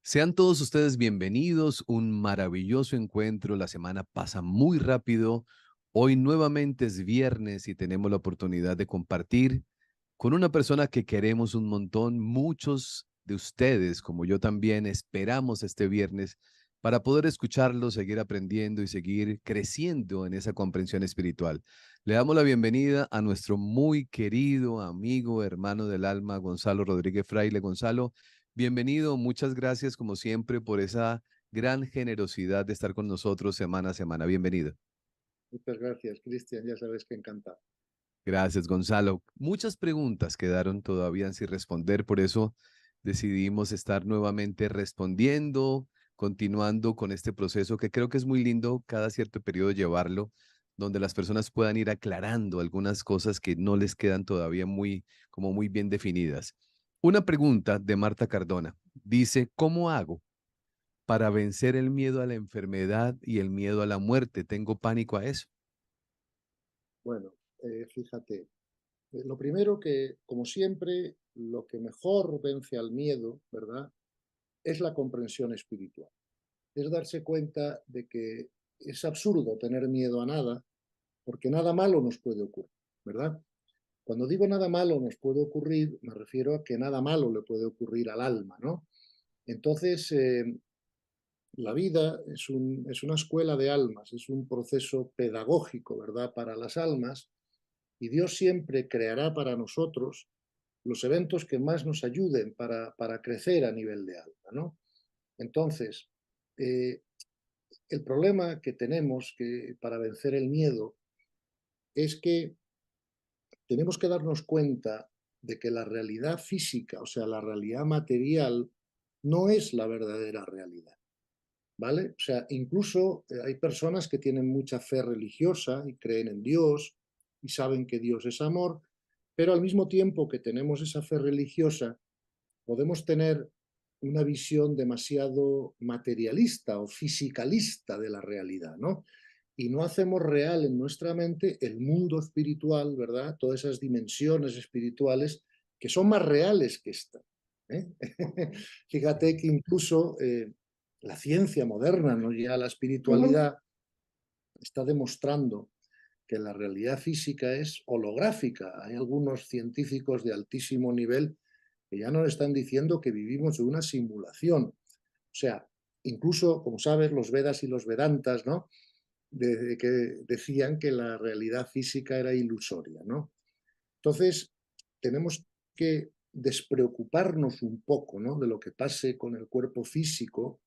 Sean todos ustedes bienvenidos, un maravilloso encuentro, la semana pasa muy rápido, hoy nuevamente es viernes y tenemos la oportunidad de compartir con una persona que queremos un montón. Muchos de ustedes, como yo también, esperamos este viernes para poder escucharlo, seguir aprendiendo y seguir creciendo en esa comprensión espiritual. Le damos la bienvenida a nuestro muy querido amigo, hermano del alma, Gonzalo Rodríguez Fraile. Gonzalo, bienvenido, muchas gracias como siempre por esa gran generosidad de estar con nosotros semana a semana. Bienvenido. Muchas gracias, Cristian. Ya sabes que encantado. Gracias, Gonzalo. Muchas preguntas quedaron todavía sin responder, por eso decidimos estar nuevamente respondiendo, continuando con este proceso que creo que es muy lindo cada cierto periodo llevarlo, donde las personas puedan ir aclarando algunas cosas que no les quedan todavía como muy bien definidas. Una pregunta de Marta Cardona dice, ¿cómo hago para vencer el miedo a la enfermedad y el miedo a la muerte? Tengo pánico a eso. Bueno, fíjate, lo primero que, como siempre, lo que mejor vence al miedo, ¿verdad? Es la comprensión espiritual. Es darse cuenta de que es absurdo tener miedo a nada, porque nada malo nos puede ocurrir, ¿verdad? Cuando digo nada malo nos puede ocurrir, me refiero a que nada malo le puede ocurrir al alma, ¿no? Entonces, la vida es una escuela de almas, es un proceso pedagógico, ¿verdad?, para las almas, y Dios siempre creará para nosotros los eventos que más nos ayuden para crecer a nivel de alma, ¿no? Entonces, eh, el problema que tenemos que, para vencer el miedo es que tenemos que darnos cuenta de que la realidad física, o sea, la realidad material, no es la verdadera realidad. ¿Vale? O sea, incluso hay personas que tienen mucha fe religiosa y creen en Dios y saben que Dios es amor, pero al mismo tiempo que tenemos esa fe religiosa, podemos tener una visión demasiado materialista o fisicalista de la realidad, ¿no? Y no hacemos real en nuestra mente el mundo espiritual, ¿verdad? Todas esas dimensiones espirituales que son más reales que esta. ¿Eh? Fíjate que incluso la ciencia moderna, no ya la espiritualidad, está demostrando que la realidad física es holográfica. Hay algunos científicos de altísimo nivel que ya nos están diciendo que vivimos en una simulación. O sea, incluso, como sabes, los Vedas y los Vedantas, ¿no? Que decían que la realidad física era ilusoria, ¿no? Entonces, tenemos que despreocuparnos un poco, ¿no?, de lo que pase con el cuerpo físico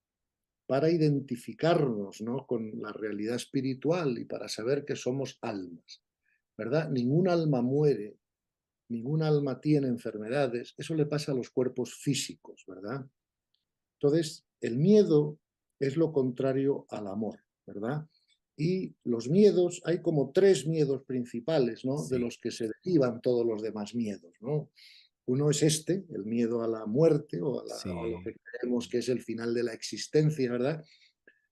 para identificarnos, ¿no?, con la realidad espiritual y para saber que somos almas, ¿verdad? Ningún alma muere, ningún alma tiene enfermedades, eso le pasa a los cuerpos físicos, ¿verdad? Entonces, el miedo es lo contrario al amor, ¿verdad? Y los miedos, hay como tres miedos principales, ¿no?, de Sí, los que se derivan todos los demás miedos, ¿no? Uno es este, el miedo a la muerte o a lo sí. que creemos que es el final de la existencia, ¿verdad?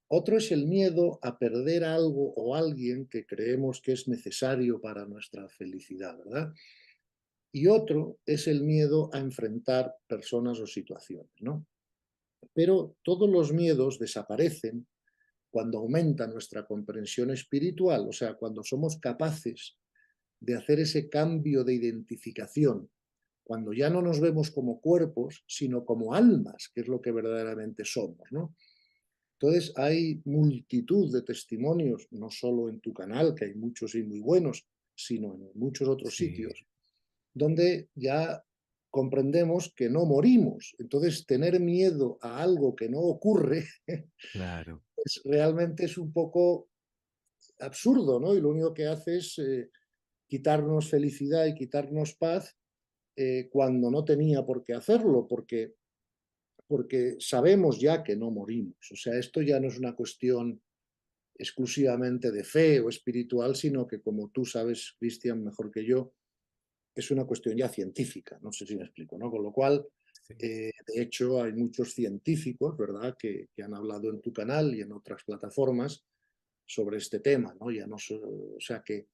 Otro es el miedo a perder algo o alguien que creemos que es necesario para nuestra felicidad, ¿verdad? Y otro es el miedo a enfrentar personas o situaciones, ¿no? Pero todos los miedos desaparecen cuando aumenta nuestra comprensión espiritual, o sea, cuando somos capaces de hacer ese cambio de identificación, cuando ya no nos vemos como cuerpos, sino como almas, que es lo que verdaderamente somos, ¿no? Entonces, hay multitud de testimonios, no solo en tu canal, que hay muchos y muy buenos, sino en muchos otros Sí, sitios, donde ya comprendemos que no morimos. Entonces, tener miedo a algo que no ocurre, claro. pues realmente es un poco absurdo, ¿no? Y lo único que hace es quitarnos felicidad y quitarnos paz cuando no tenía por qué hacerlo, porque sabemos ya que no morimos. O sea, esto ya no es una cuestión exclusivamente de fe o espiritual, sino que, como tú sabes, Cristian, mejor que yo, es una cuestión ya científica, no sé si me explico, ¿no? Con lo cual, Sí. de hecho, hay muchos científicos, ¿verdad?, que han hablado en tu canal y en otras plataformas sobre este tema, ¿no? Ya no, o sea que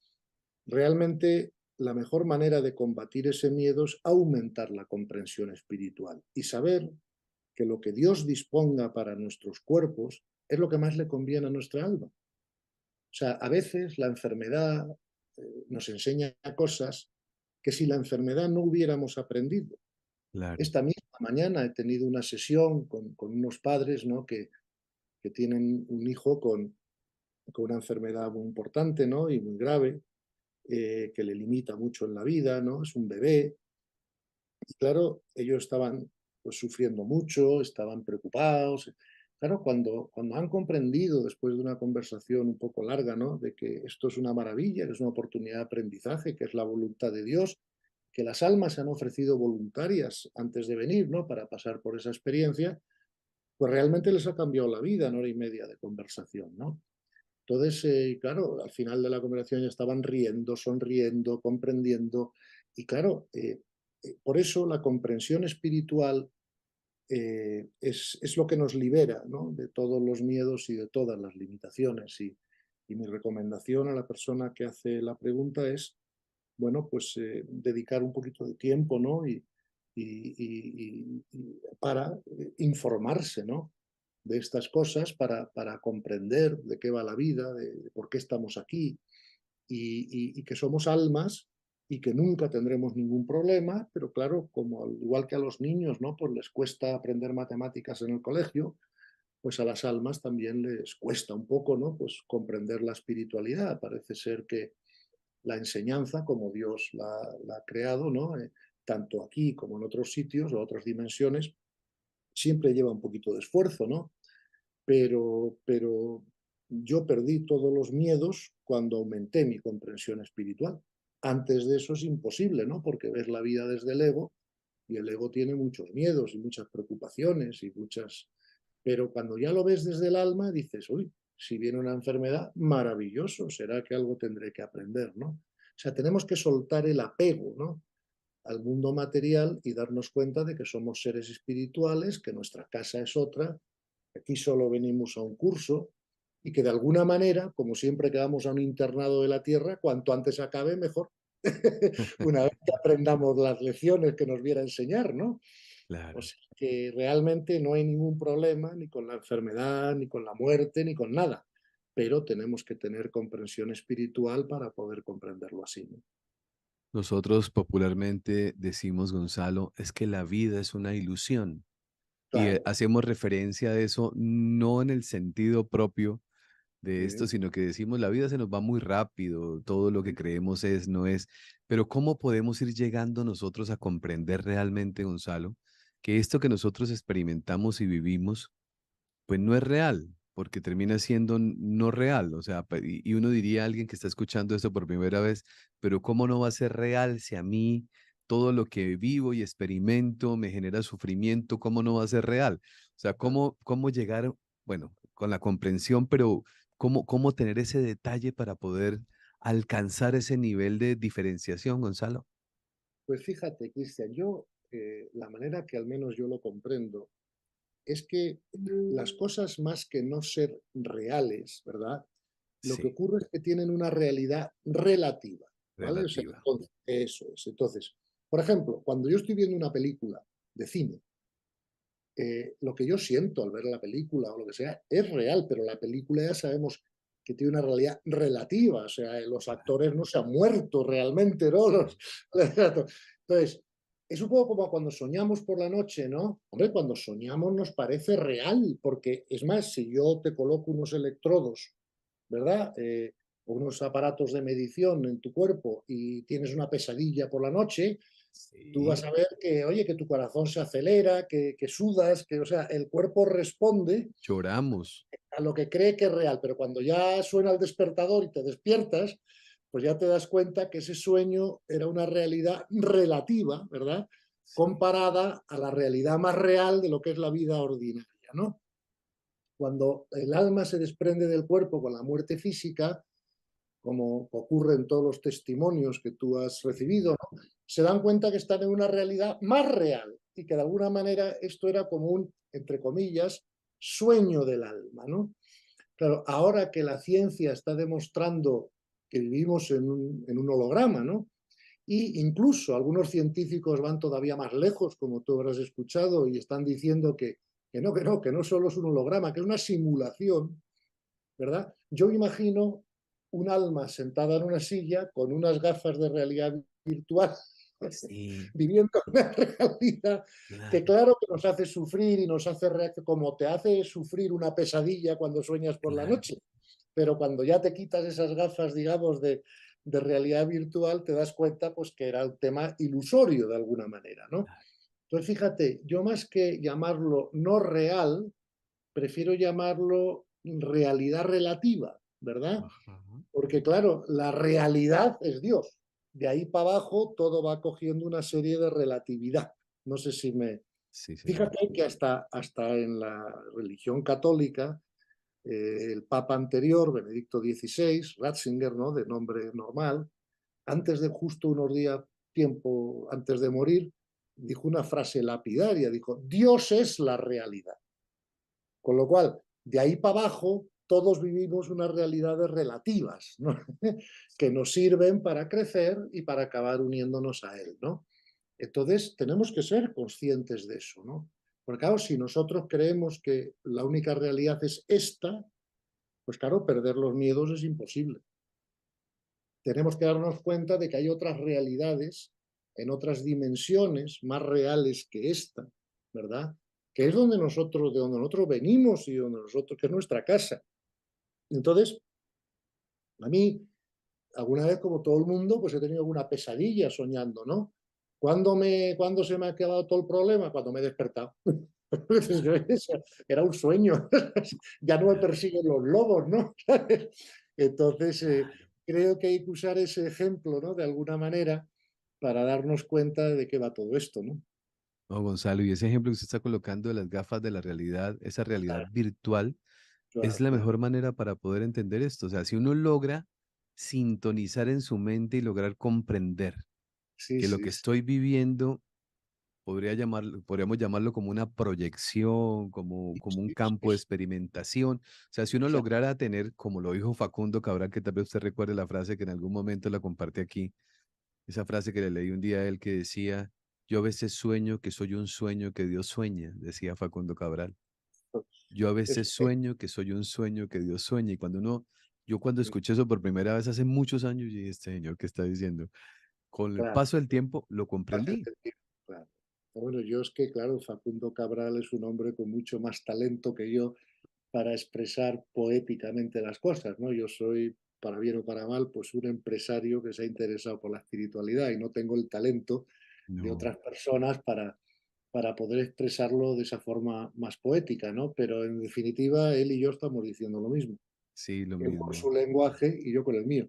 realmente la mejor manera de combatir ese miedo es aumentar la comprensión espiritual y saber que lo que Dios disponga para nuestros cuerpos es lo que más le conviene a nuestra alma. O sea, a veces la enfermedad nos enseña cosas que si la enfermedad no hubiéramos aprendido. Claro, Esta misma mañana he tenido una sesión con unos padres, ¿no? que tienen un hijo con una enfermedad muy importante, ¿no? Y muy grave, que le limita mucho en la vida, ¿no? Es un bebé. Y claro, ellos estaban pues, sufriendo mucho, estaban preocupados. Claro, cuando han comprendido, después de una conversación un poco larga, ¿no? De que esto es una maravilla, que es una oportunidad de aprendizaje, que es la voluntad de Dios, que las almas se han ofrecido voluntarias antes de venir, ¿no? Para pasar por esa experiencia, pues realmente les ha cambiado la vida en hora y media de conversación, ¿no? Entonces, claro, al final de la conversación ya estaban riendo, sonriendo, comprendiendo. Y claro, por eso la comprensión espiritual es lo que nos libera, ¿no? De todos los miedos y de todas las limitaciones. Y mi recomendación a la persona que hace la pregunta es, bueno, pues dedicar un poquito de tiempo, ¿no? Y para informarse, ¿no? De estas cosas para comprender de qué va la vida, de por qué estamos aquí y que somos almas y que nunca tendremos ningún problema, pero claro, como al igual que a los niños, ¿no? Pues les cuesta aprender matemáticas en el colegio, pues a las almas también les cuesta un poco, ¿no? Pues comprender la espiritualidad. Parece ser que la enseñanza, como Dios la ha creado, ¿no? Tanto aquí como en otros sitios o otras dimensiones, siempre lleva un poquito de esfuerzo, ¿no? Pero yo perdí todos los miedos cuando aumenté mi comprensión espiritual. Antes de eso es imposible, ¿no? Porque ves la vida desde el ego y el ego tiene muchos miedos y muchas preocupaciones y muchas... Pero cuando ya lo ves desde el alma, dices, uy, si viene una enfermedad, maravilloso, será que algo tendré que aprender, ¿no? O sea, tenemos que soltar el apego, ¿no? Al mundo material y darnos cuenta de que somos seres espirituales, que nuestra casa es otra, aquí solo venimos a un curso y que de alguna manera, como siempre que vamos a un internado de la tierra, cuanto antes acabe, mejor. Una vez que aprendamos las lecciones que nos viera enseñar, ¿no? O claro. sea que realmente no hay ningún problema ni con la enfermedad, ni con la muerte, ni con nada. Pero tenemos que tener comprensión espiritual para poder comprenderlo así, ¿no? Nosotros popularmente decimos, Gonzalo, es que la vida es una ilusión. Y Claro. hacemos referencia a eso no en el sentido propio de esto, Sí, sino que decimos la vida se nos va muy rápido, todo lo que creemos es, no es. Pero ¿cómo podemos ir llegando nosotros a comprender realmente, Gonzalo, que esto que nosotros experimentamos y vivimos, pues no es real, porque termina siendo no real? O sea, y uno diría a alguien que está escuchando esto por primera vez, pero ¿cómo no va a ser real si a mí todo lo que vivo y experimento me genera sufrimiento? ¿Cómo no va a ser real? O sea, claro. ¿cómo llegar, bueno, con la comprensión, pero cómo tener ese detalle para poder alcanzar ese nivel de diferenciación, Gonzalo? Pues fíjate, Cristian, yo, la manera que al menos yo lo comprendo, es que las cosas más que no ser reales, ¿verdad? Lo que Sí, ocurre es que tienen una realidad relativa, ¿vale? O sea, relativa. entonces, eso es. Entonces, por ejemplo, cuando yo estoy viendo una película de cine, lo que yo siento al ver la película o lo que sea es real, pero la película ya sabemos que tiene una realidad relativa, o sea, los actores no se han muerto realmente, ¿no? Entonces, es un poco como cuando soñamos por la noche, ¿no? Hombre, cuando soñamos nos parece real, porque es más, si yo te coloco unos electrodos, ¿verdad? Unos aparatos de medición en tu cuerpo y tienes una pesadilla por la noche, tú vas Sí, a ver que, oye, que tu corazón se acelera, que sudas, que, o sea, el cuerpo responde lloramos, a lo que cree que es real, pero cuando ya suena el despertador y te despiertas, pues ya te das cuenta que ese sueño era una realidad relativa, ¿verdad? sí, Comparada a la realidad más real de lo que es la vida ordinaria, ¿no? Cuando el alma se desprende del cuerpo con la muerte física, como ocurre en todos los testimonios que tú has recibido, sí. ¿no? Se dan cuenta que están en una realidad más real y que de alguna manera esto era como un, entre comillas, sueño del alma, ¿no? Claro, ahora que la ciencia está demostrando que vivimos en un holograma, ¿no? Y incluso algunos científicos van todavía más lejos, como tú habrás escuchado, y están diciendo que no solo es un holograma, que es una simulación, ¿verdad? Yo imagino un alma sentada en una silla con unas gafas de realidad virtual, Sí, viviendo una realidad que claro, claro que nos hace sufrir y nos hace reaccionar, como te hace sufrir una pesadilla cuando sueñas por la claro. noche, pero cuando ya te quitas esas gafas, digamos, de realidad virtual, te das cuenta pues que era un tema ilusorio de alguna manera, ¿no? Entonces, fíjate, yo más que llamarlo no real, prefiero llamarlo realidad relativa, ¿verdad? Ajá. Porque claro, la realidad es Dios. De ahí para abajo todo va cogiendo una serie de relatividad. No sé si me... Sí, señor. Fíjate que hasta en la religión católica, el papa anterior, Benedicto XVI, Ratzinger, ¿no? De nombre normal, antes de justo unos días, tiempo antes de morir, dijo una frase lapidaria, dijo, Dios es la realidad. Con lo cual, de ahí para abajo, todos vivimos unas realidades relativas, ¿no? que nos sirven para crecer y para acabar uniéndonos a Él, ¿no? Entonces, tenemos que ser conscientes de eso, ¿no? Porque claro, si nosotros creemos que la única realidad es esta, pues claro, perder los miedos es imposible. Tenemos que darnos cuenta de que hay otras realidades en otras dimensiones más reales que esta, ¿verdad? Que es de donde nosotros venimos y donde nosotros, que es nuestra casa. Entonces, a mí, alguna vez, como todo el mundo, pues he tenido alguna pesadilla soñando, ¿no? ¿Cuándo se me ha acabado todo el problema? Cuando me he despertado. Era un sueño. Ya no me Claro, persiguen los lobos, ¿no? Entonces, claro. creo que hay que usar ese ejemplo, ¿no? De alguna manera para darnos cuenta de qué va todo esto, ¿no? No, Gonzalo, y ese ejemplo que usted está colocando de las gafas de la realidad, esa realidad Claro, virtual, es claro, la claro. mejor manera para poder entender esto. O sea, si uno logra sintonizar en su mente y lograr comprender Sí, que lo sí, que sí. estoy viviendo podríamos llamarlo como una proyección, como un Sí, campo de sí, experimentación. O sea, si uno sí. lograra tener, como lo dijo Facundo Cabral, que tal vez usted recuerde la frase que en algún momento la compartí aquí, esa frase que le leí un día a él que decía, yo a veces sueño que soy un sueño que Dios sueña, decía Facundo Cabral. Yo a Es, veces sueño que soy un sueño que Dios sueña. Y yo cuando escuché eso por primera vez hace muchos años, y dije, este señor, ¿qué está diciendo? Con el claro. paso del tiempo lo Hace comprendí. sentido, claro. Bueno, yo es que, claro, Facundo Cabral es un hombre con mucho más talento que yo para expresar poéticamente las cosas, ¿no? Yo soy, para bien o para mal, pues un empresario que se ha interesado por la espiritualidad y no tengo el talento de No, otras personas para poder expresarlo de esa forma más poética, ¿no? Pero en definitiva, él y yo estamos diciendo lo mismo. sí, lo Él con mismo. su lenguaje y yo con el mío.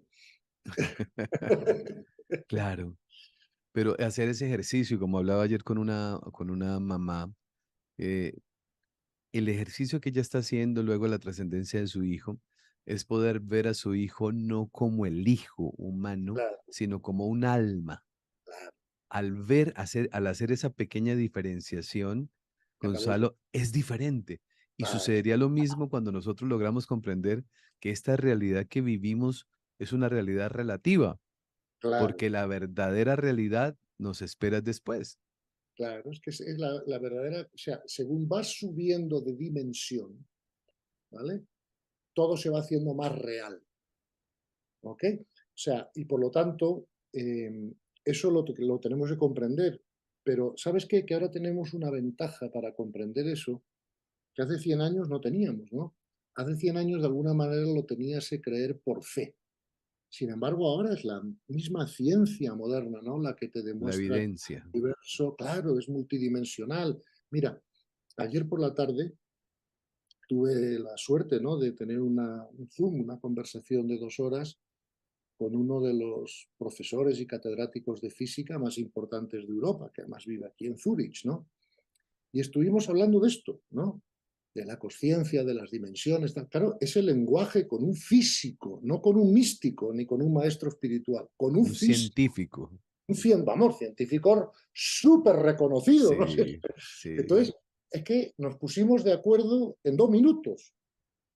Claro, pero hacer ese ejercicio, como hablaba ayer con una mamá, eh, el ejercicio que ella está haciendo luego de la trascendencia de su hijo es poder ver a su hijo no como el hijo humano, Claro, sino como un alma. claro. Al hacer esa pequeña diferenciación, Se acabó el... Gonzalo, es diferente. Y Claro, sucedería lo mismo cuando nosotros logramos comprender que esta realidad que vivimos es una realidad relativa, claro. porque la verdadera realidad nos espera después. Claro, es que es la verdadera, o sea, según vas subiendo de dimensión, ¿vale? Todo se va haciendo más real, ¿ok? O sea, y por lo tanto, eso lo tenemos que comprender. Pero, ¿sabes qué? Que ahora tenemos una ventaja para comprender eso que hace 100 años no teníamos, ¿no? Hace 100 años de alguna manera lo tenías que creer por fe. Sin embargo, ahora es la misma ciencia moderna, ¿no? La que te La demuestra que evidencia. el universo, claro, es multidimensional. Mira, ayer por la tarde tuve la suerte, ¿no? De tener un Zoom, una conversación de 2 horas con uno de los profesores y catedráticos de física más importantes de Europa, que además vive aquí en Zúrich, ¿no? Y estuvimos hablando de esto, ¿no? De la conciencia, de las dimensiones. Tal. Claro, ese lenguaje con un físico, no con un místico ni con un maestro espiritual, con un Un físico, científico. vamos, científico súper reconocido, ¿no? Sí, sí. Entonces, es que nos pusimos de acuerdo en 2 minutos.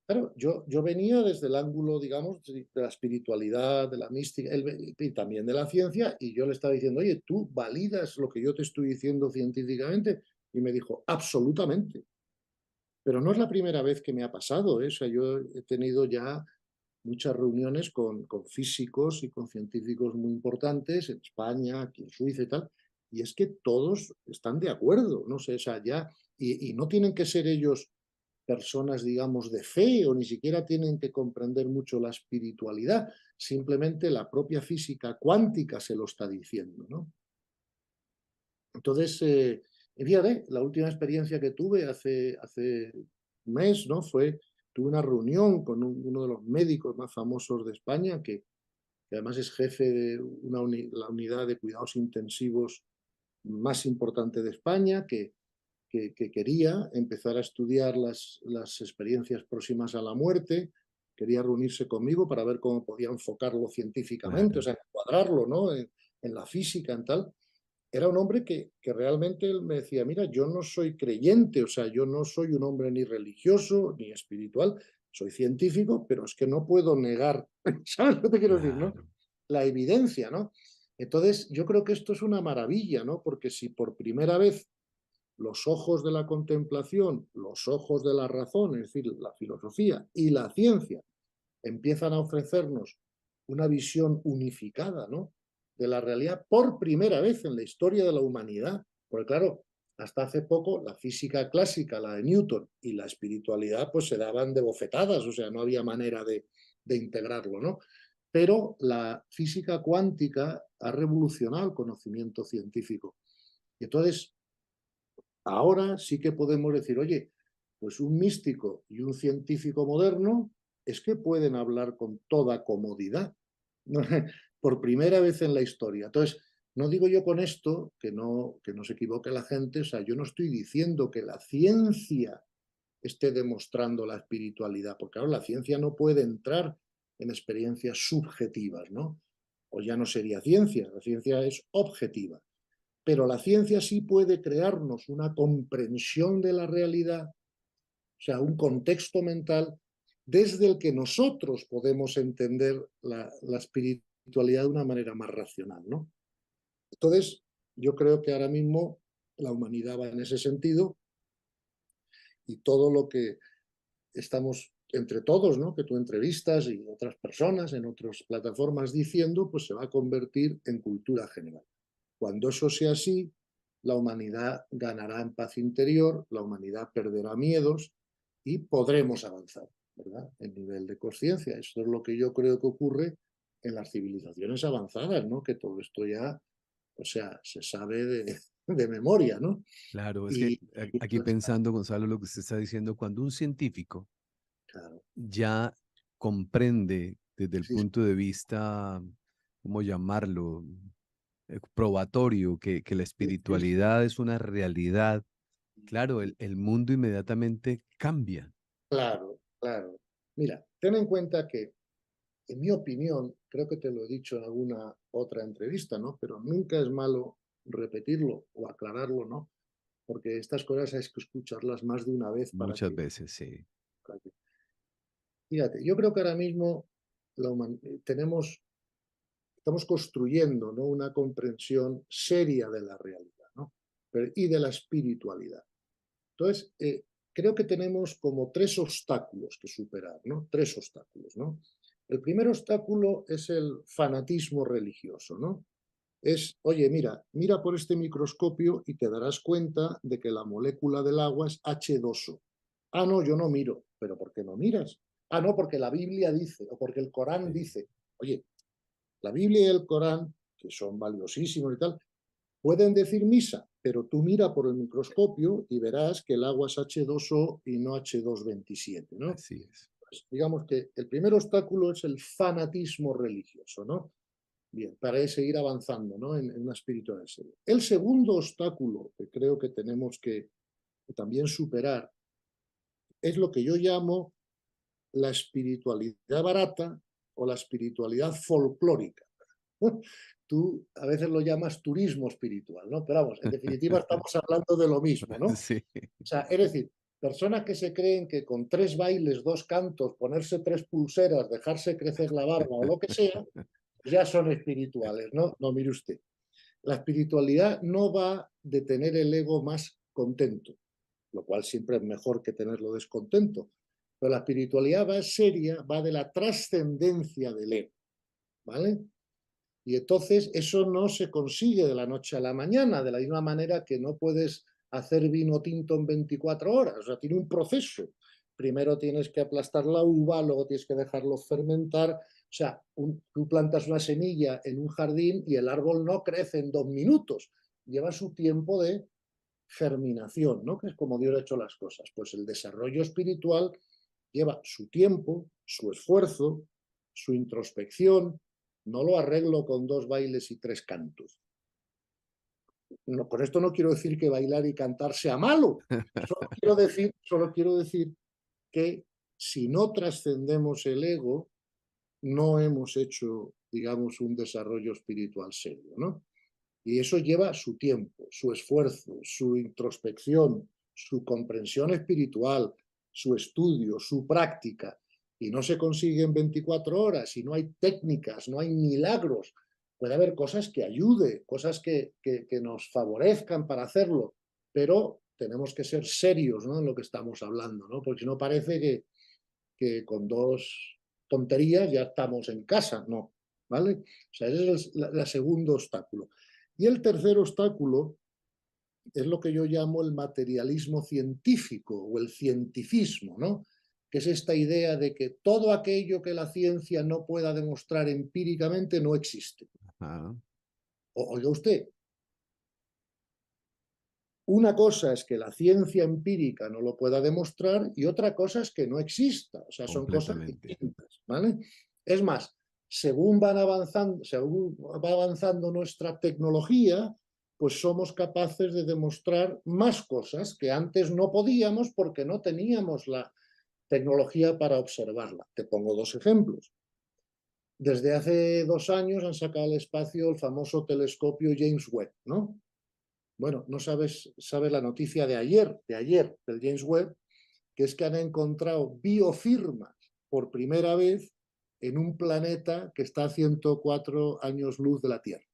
Claro, yo venía desde el ángulo, digamos, de la espiritualidad, de la mística, y también de la ciencia, y yo le estaba diciendo, oye, ¿tú validas lo que yo te estoy diciendo científicamente? Y me dijo, absolutamente. Pero no es la primera vez que me ha pasado, ¿eh? O sea, yo he tenido ya muchas reuniones con físicos y con científicos muy importantes en España, aquí en Suiza y tal, y es que todos están de acuerdo, no sé, o sea, ya, y no tienen que ser ellos personas, digamos, de fe o ni siquiera tienen que comprender mucho la espiritualidad, simplemente la propia física cuántica se lo está diciendo, ¿no? Entonces, fíjate, la última experiencia que tuve hace un mes, ¿no? Tuve una reunión con uno de los médicos más famosos de España, que además es jefe de la unidad de cuidados intensivos más importante de España, que quería empezar a estudiar las experiencias próximas a la muerte, quería reunirse conmigo para ver cómo podía enfocarlo científicamente, o Claro. sea, encuadrarlo, ¿no? En la física, en tal. Era un hombre que realmente él me decía, mira, yo no soy creyente, o sea, yo no soy un hombre ni religioso ni espiritual, soy científico, pero es que no puedo negar, ¿sabes lo que te quiero decir, no? Claro. La evidencia, ¿no? Entonces, yo creo que esto es una maravilla, ¿no? Porque si por primera vez los ojos de la contemplación, los ojos de la razón, es decir, la filosofía y la ciencia, empiezan a ofrecernos una visión unificada, ¿no? De la realidad por primera vez en la historia de la humanidad. Porque claro, hasta hace poco la física clásica, la de Newton, y la espiritualidad pues se daban de bofetadas, o sea, no había manera de integrarlo, ¿no? Pero la física cuántica ha revolucionado el conocimiento científico. Y entonces, ahora sí que podemos decir, oye, pues un místico y un científico moderno es que pueden hablar con toda comodidad, ¿no? Por primera vez en la historia. Entonces, no digo yo con esto que no se equivoque la gente, o sea, yo no estoy diciendo que la ciencia esté demostrando la espiritualidad, porque ahora la ciencia no puede entrar en experiencias subjetivas, ¿no? O ya no sería ciencia, la ciencia es objetiva. Pero la ciencia sí puede crearnos una comprensión de la realidad, o sea, un contexto mental desde el que nosotros podemos entender la espiritualidad de una manera más racional, ¿no? Entonces, yo creo que ahora mismo la humanidad va en ese sentido y todo lo que estamos entre todos, ¿no? Que tú entrevistas y otras personas en otras plataformas diciendo, pues se va a convertir en cultura general. Cuando eso sea así, la humanidad ganará en paz interior, la humanidad perderá miedos y podremos avanzar, ¿verdad? En nivel de conciencia. Esto es lo que yo creo que ocurre en las civilizaciones avanzadas, ¿no? Que todo esto ya, o sea, se sabe de memoria, ¿no? Claro, es que Y, y aquí pues, pensando, Gonzalo, lo que usted está diciendo, cuando un científico claro, ya comprende desde el sí, sí, punto de vista, ¿cómo llamarlo? Probatorio, que la sí, sí, espiritualidad es una realidad, claro, el mundo inmediatamente cambia. claro, claro. Mira, ten en cuenta que en mi opinión, creo que te lo he dicho en alguna otra entrevista, ¿no? Pero nunca es malo repetirlo o aclararlo, ¿no? Porque estas cosas hay que escucharlas más de una vez Muchas veces, sí. para que... Fíjate, yo creo que ahora mismo estamos construyendo, ¿no? Una comprensión seria de la realidad, ¿no? Y de la espiritualidad. Entonces, creo que tenemos como tres obstáculos que superar, ¿no? Tres obstáculos, ¿no? El primer obstáculo es el fanatismo religioso, ¿no? Es, oye, mira por este microscopio y te darás cuenta de que la molécula del agua es H2O. Ah, no, yo no miro. ¿Pero por qué no miras? Ah, no, porque la Biblia dice, o porque el Corán Sí. dice. Oye, la Biblia y el Corán, que son valiosísimos y tal, pueden decir misa, pero tú mira por el microscopio y verás que el agua es H2O y no H227, ¿no? Así es. Pues digamos que el primer obstáculo es el fanatismo religioso, ¿no? Bien, para seguir avanzando, ¿no? En una espiritualidad seria. El segundo obstáculo que creo que tenemos que también superar es lo que yo llamo la espiritualidad barata o la espiritualidad folclórica. Tú a veces lo llamas turismo espiritual, ¿no? Pero vamos, en definitiva estamos hablando de lo mismo, ¿no? O Sí, sea, es decir, Personas que se creen que con 3 bailes, 2 cantos, ponerse 3 pulseras, dejarse crecer la barba o lo que sea, ya son espirituales, ¿no? No, mire usted. La espiritualidad no va de tener el ego más contento, lo cual siempre es mejor que tenerlo descontento. Pero la espiritualidad va seria, va de la trascendencia del ego, ¿vale? Y entonces eso no se consigue de la noche a la mañana, de la misma manera que no puedes hacer vino tinto en 24 horas, o sea, tiene un proceso. Primero tienes que aplastar la uva, luego tienes que dejarlo fermentar. O sea, tú plantas una semilla en un jardín y el árbol no crece en 2 minutos, lleva su tiempo de germinación, ¿no? Que es como Dios ha hecho las cosas. Pues el desarrollo espiritual lleva su tiempo, su esfuerzo, su introspección. No lo arreglo con 2 bailes y 3 cantos. No, con esto no quiero decir que bailar y cantar sea malo. Solo quiero decir que si no trascendemos el ego, no hemos hecho, digamos, un desarrollo espiritual serio, ¿no? Y eso lleva su tiempo, su esfuerzo, su introspección, su comprensión espiritual, su estudio, su práctica. Y no se consigue en 24 horas, y no hay técnicas, no hay milagros. Puede haber cosas que ayuden, cosas que nos favorezcan para hacerlo, pero tenemos que ser serios, ¿no?, en lo que estamos hablando, ¿no? Porque si no parece que con 2 tonterías ya estamos en casa, no, ¿vale? O sea, ese es el segundo obstáculo. Y el tercer obstáculo es lo que yo llamo el materialismo científico o el cientificismo, ¿no? Que es esta idea de que todo aquello que la ciencia no pueda demostrar empíricamente no existe. Ajá, Oiga usted, una cosa es que la ciencia empírica no lo pueda demostrar y otra cosa es que no exista. O sea, son cosas completamente. distintas, ¿vale? Es más, según va avanzando nuestra tecnología, pues somos capaces de demostrar más cosas que antes no podíamos porque no teníamos la tecnología para observarla. Te pongo 2 ejemplos. Desde hace 2 años han sacado al espacio el famoso telescopio James Webb, ¿no? Bueno, no sabes la noticia de ayer, del James Webb, que es que han encontrado biofirmas por primera vez en un planeta que está a 104 años luz de la Tierra.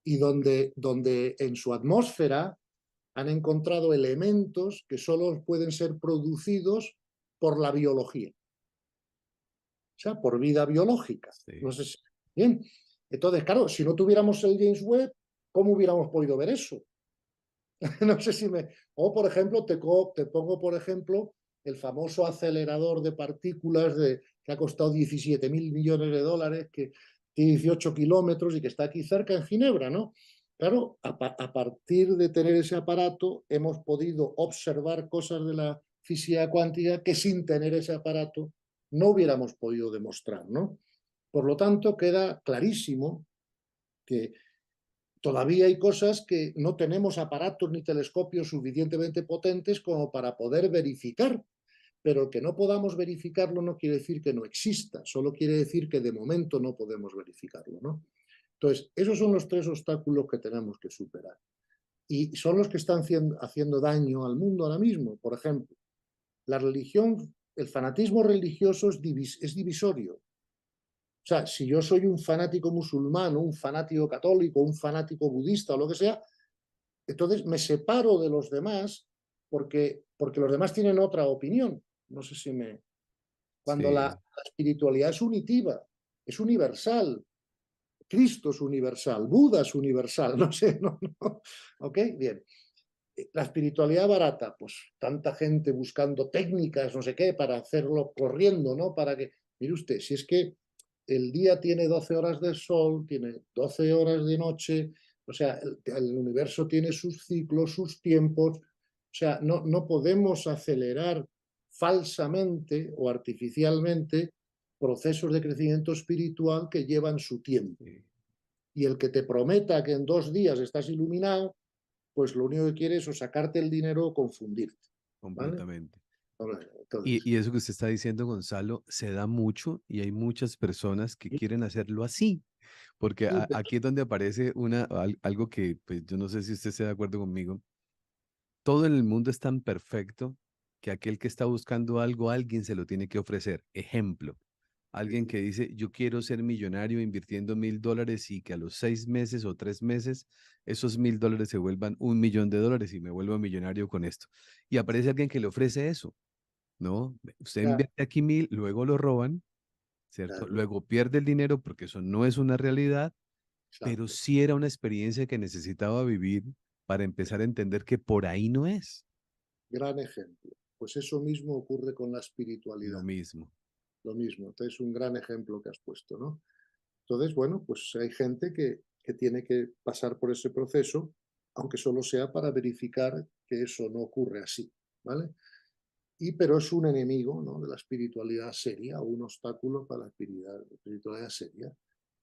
Y donde en su atmósfera han encontrado elementos que solo pueden ser producidos por la biología, o sea, por vida biológica. No Sí. sé si... Bien, entonces, claro, si no tuviéramos el James Webb, ¿cómo hubiéramos podido ver eso? No sé si me... O, por ejemplo, te pongo, por ejemplo, el famoso acelerador de partículas que ha costado 17.000 millones de dólares, que tiene 18 kilómetros y que está aquí cerca en Ginebra, ¿no? Claro, a partir de tener ese aparato hemos podido observar cosas de la física cuántica que sin tener ese aparato no hubiéramos podido demostrar, ¿no? Por lo tanto, queda clarísimo que todavía hay cosas que no tenemos aparatos ni telescopios suficientemente potentes como para poder verificar, pero el que no podamos verificarlo no quiere decir que no exista, solo quiere decir que de momento no podemos verificarlo, ¿no? Entonces, esos son los 3 obstáculos que tenemos que superar. Y son los que están haciendo daño al mundo ahora mismo. Por ejemplo, la religión, el fanatismo religioso es divisorio. O sea, si yo soy un fanático musulmán, un fanático católico, un fanático budista o lo que sea, entonces me separo de los demás porque los demás tienen otra opinión. No sé si me... Cuando Sí, la espiritualidad es unitiva, es universal. Cristo es universal, Buda es universal, no sé, no. ¿Ok? Bien. La espiritualidad barata, pues tanta gente buscando técnicas, no sé qué, para hacerlo corriendo, ¿no? Para que, mire usted, si es que el día tiene 12 horas de sol, tiene 12 horas de noche, o sea, el universo tiene sus ciclos, sus tiempos, o sea, no podemos acelerar falsamente o artificialmente procesos de crecimiento espiritual que llevan su tiempo. sí, Y el que te prometa que en 2 días estás iluminado, pues lo único que quiere es o sacarte el dinero o confundirte, ¿vale? completamente. Entonces, Y eso que usted está diciendo, Gonzalo, se da mucho y hay muchas personas que quieren hacerlo así, porque sí, aquí es donde aparece algo que, pues yo no sé si usted está de acuerdo conmigo, todo en el mundo es tan perfecto que aquel que está buscando algo, alguien se lo tiene que ofrecer. Ejemplo, alguien Sí, que dice, yo quiero ser millonario invirtiendo $1.000 y que a los 6 meses o 3 meses esos $1.000 se vuelvan $1.000.000 y me vuelvo millonario con esto. Y aparece alguien que le ofrece eso, ¿no? Usted ya, invierte aquí 1.000, luego lo roban, ¿cierto? claro, Luego pierde el dinero porque eso no es una realidad, pero exacto. sí era una experiencia que necesitaba vivir para empezar a entender que por ahí no es Gran ejemplo. Pues eso mismo ocurre con la lo espiritualidad, mismo. lo mismo. Entonces, un gran ejemplo que has puesto, ¿no? Entonces, bueno, pues hay gente que tiene que pasar por ese proceso, aunque solo sea para verificar que eso no ocurre así, ¿vale? Pero es un enemigo, ¿no?, de la espiritualidad seria, un obstáculo para la espiritualidad seria.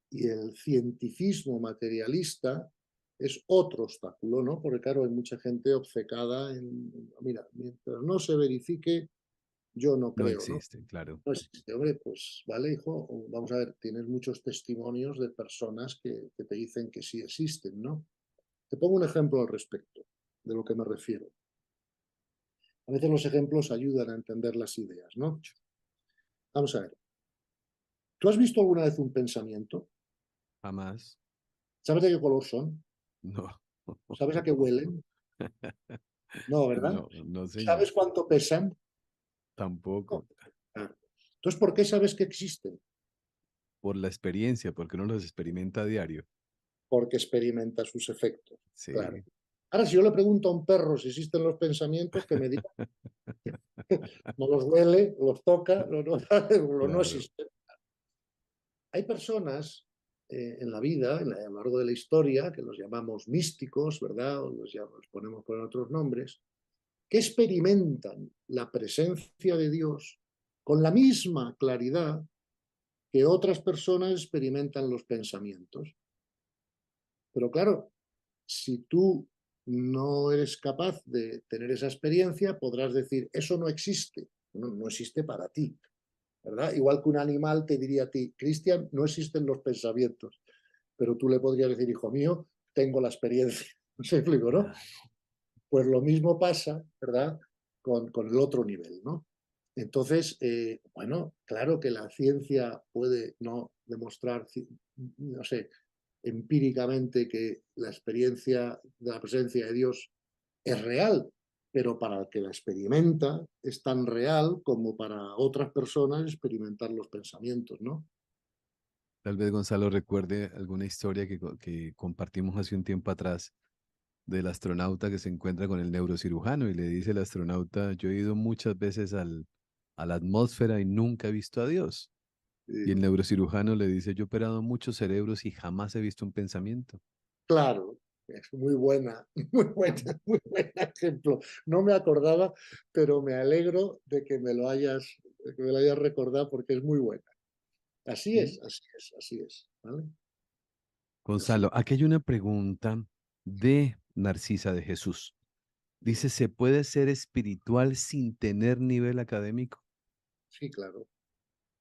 Y el cientificismo materialista es otro obstáculo, ¿no? Porque claro, hay mucha gente obcecada en, mira, mientras no se verifique, yo no No creo, ¿no? existe, claro. No existe, hombre, pues vale, hijo, vamos a ver, tienes muchos testimonios de personas que te dicen que sí existen, ¿no? Te pongo un ejemplo al respecto de lo que me refiero. A veces los ejemplos ayudan a entender las ideas, ¿no? Vamos a ver, ¿tú has visto alguna vez un pensamiento? Jamás. ¿Sabes de qué color son? No. ¿Sabes a qué huelen? No, ¿verdad? No, no, señor. ¿Sabes cuánto pesan? No. Tampoco. Claro. Entonces, ¿por qué sabes que existen? Por la experiencia, porque uno los experimenta a diario. Porque experimenta sus efectos. Claro. Sí. Ahora, si yo le pregunto a un perro si existen los pensamientos, que me diga, no los huele, los toca, no Claro. existen. Hay personas en la vida, a lo largo de la historia, que los llamamos místicos, ¿verdad? O los ponemos por otros nombres, que experimentan la presencia de Dios con la misma claridad que otras personas experimentan los pensamientos. Pero claro, si tú no eres capaz de tener esa experiencia, podrás decir, eso no existe, no existe para ti, ¿verdad? Igual que un animal te diría a ti, Cristian, no existen los pensamientos, pero tú le podrías decir, hijo mío, tengo la experiencia. ¿No se explico, no? Claro. Pues lo mismo pasa, ¿verdad? Con el otro nivel, ¿no? Entonces, bueno, claro que la ciencia puede no demostrar, no sé, empíricamente que la experiencia de la presencia de Dios es real, pero para el que la experimenta es tan real como para otras personas experimentar los pensamientos, ¿no? Tal vez Gonzalo recuerde alguna historia que compartimos hace un tiempo atrás del astronauta que se encuentra con el neurocirujano y le dice el astronauta, yo he ido muchas veces a la atmósfera y nunca he visto a Dios. Y el Eh, neurocirujano le dice, yo he operado muchos cerebros y jamás he visto un pensamiento. claro, es muy buena, muy buen ejemplo. No me acordaba, pero me alegro de que me lo hayas recordado porque es muy buena. Así ¿Sí? es, así es, así es, ¿vale? Así Gonzalo, es. aquí hay una pregunta de Narcisa de Jesús. Dime. Dice, ¿se puede ser espiritual sin tener nivel académico? Sí, claro,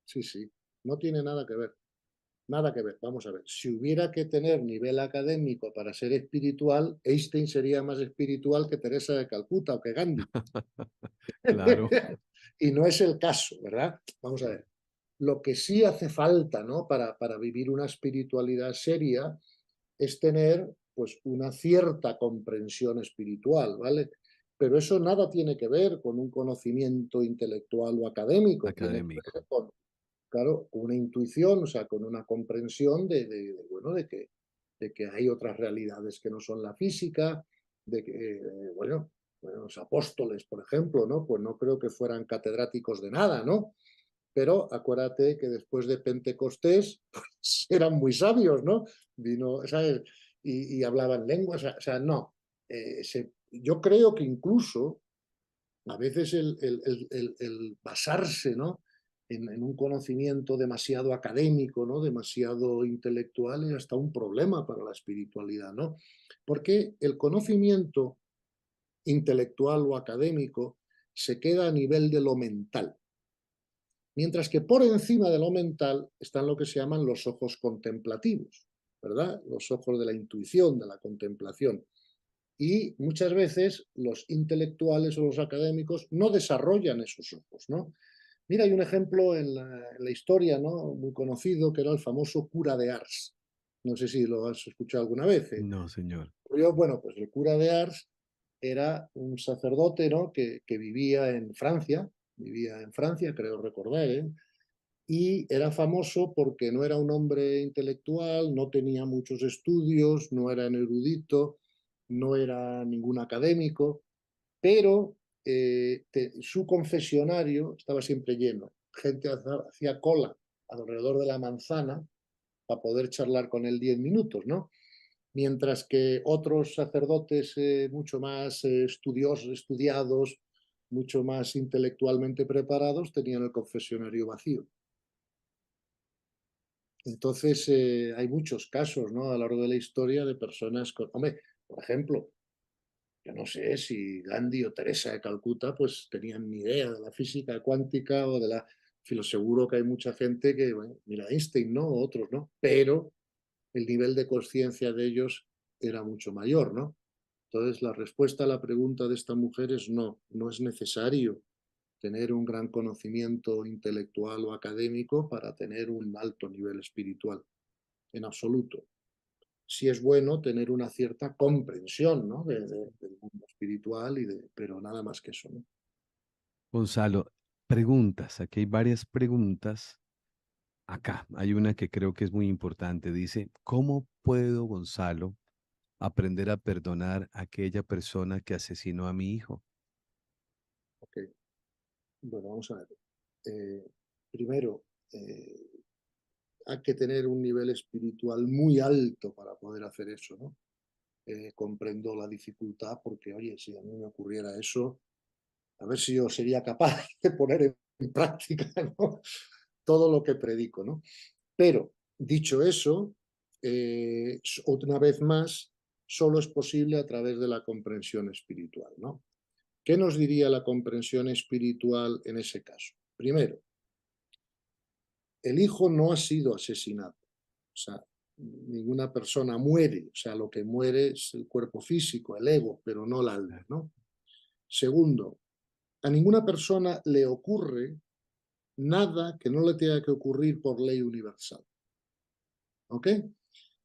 sí, sí. No tiene nada que ver. Nada que ver, vamos a ver. Si hubiera que tener nivel académico para ser espiritual, Einstein sería más espiritual que Teresa de Calcuta o que Gandhi. Claro. Y no es el caso, ¿verdad? Vamos a No. ver. Lo que sí hace falta, ¿no?, para vivir una espiritualidad seria es tener, pues, una cierta comprensión espiritual, ¿vale? Pero eso nada tiene que ver con un conocimiento intelectual o académico, tiene que Académico. ver con, claro, una intuición, o sea, con una comprensión bueno, de que hay otras realidades que no son la física, de que, bueno, los apóstoles, por ejemplo, ¿no? Pues no creo que fueran catedráticos de nada, ¿no? Pero acuérdate que después de Pentecostés pues, eran muy sabios, ¿no? Vino, ¿sabes? Y hablaban lenguas, o sea, no. Yo creo que incluso a veces el basarse, ¿no?, en un conocimiento demasiado académico, ¿no?, demasiado intelectual, es hasta un problema para la espiritualidad, ¿no? Porque el conocimiento intelectual o académico se queda a nivel de lo mental, mientras que por encima de lo mental están lo que se llaman los ojos contemplativos, ¿verdad? Los ojos de la intuición, de la contemplación. Y muchas veces los intelectuales o los académicos no desarrollan esos ojos, ¿no? Mira, hay un ejemplo en la historia, ¿no? Muy conocido, que era el famoso cura de Ars. No sé si lo has escuchado alguna vez. No, señor. Bueno, pues el cura de Ars era un sacerdote, ¿no? Que vivía en Francia, creo recordar, ¿eh? Y era famoso porque no era un hombre intelectual, no tenía muchos estudios, no era un erudito, no era ningún académico, pero su confesionario estaba siempre lleno. Gente hacía cola alrededor de la manzana para poder charlar con él 10 minutos, ¿no? Mientras que otros sacerdotes mucho más estudiados, mucho más intelectualmente preparados, tenían el confesionario vacío. Entonces, hay muchos casos, ¿no? A lo largo de la historia de personas con... Hombre, por ejemplo, yo no sé si Gandhi o Teresa de Calcuta pues tenían ni idea de la física cuántica o de la... Seguro que hay mucha gente que, bueno, mira Einstein, ¿no? O otros, ¿no? Pero el nivel de conciencia de ellos era mucho mayor, ¿no? Entonces, la respuesta a la pregunta de esta mujer es no, no es necesario tener un gran conocimiento intelectual o académico para tener un alto nivel espiritual, en absoluto. Sí es bueno tener una cierta comprensión, ¿no? Del mundo espiritual, pero nada más que eso, ¿no? Gonzalo, preguntas. Aquí hay varias preguntas. Acá hay una que creo que es muy importante. Dice, ¿cómo puedo, Gonzalo, aprender a perdonar a aquella persona que asesinó a mi hijo? Ok, bueno, vamos a ver. Eh, Primero, eh, hay que tener un nivel espiritual muy alto para poder hacer eso, ¿no? Comprendo la dificultad porque, oye, si a mí me ocurriera eso, a ver si yo sería capaz de poner en práctica, ¿no? Todo lo que predico, ¿no? Pero, dicho eso, una vez más, solo es posible a través de la comprensión espiritual, ¿no? ¿Qué nos diría la comprensión espiritual en ese caso? Primero, el hijo no ha sido asesinado. O sea, ninguna persona muere. O sea, lo que muere es el cuerpo físico, el ego, pero no el alma, ¿no? Segundo, a ninguna persona le ocurre nada que no le tenga que ocurrir por ley universal. ¿Ok?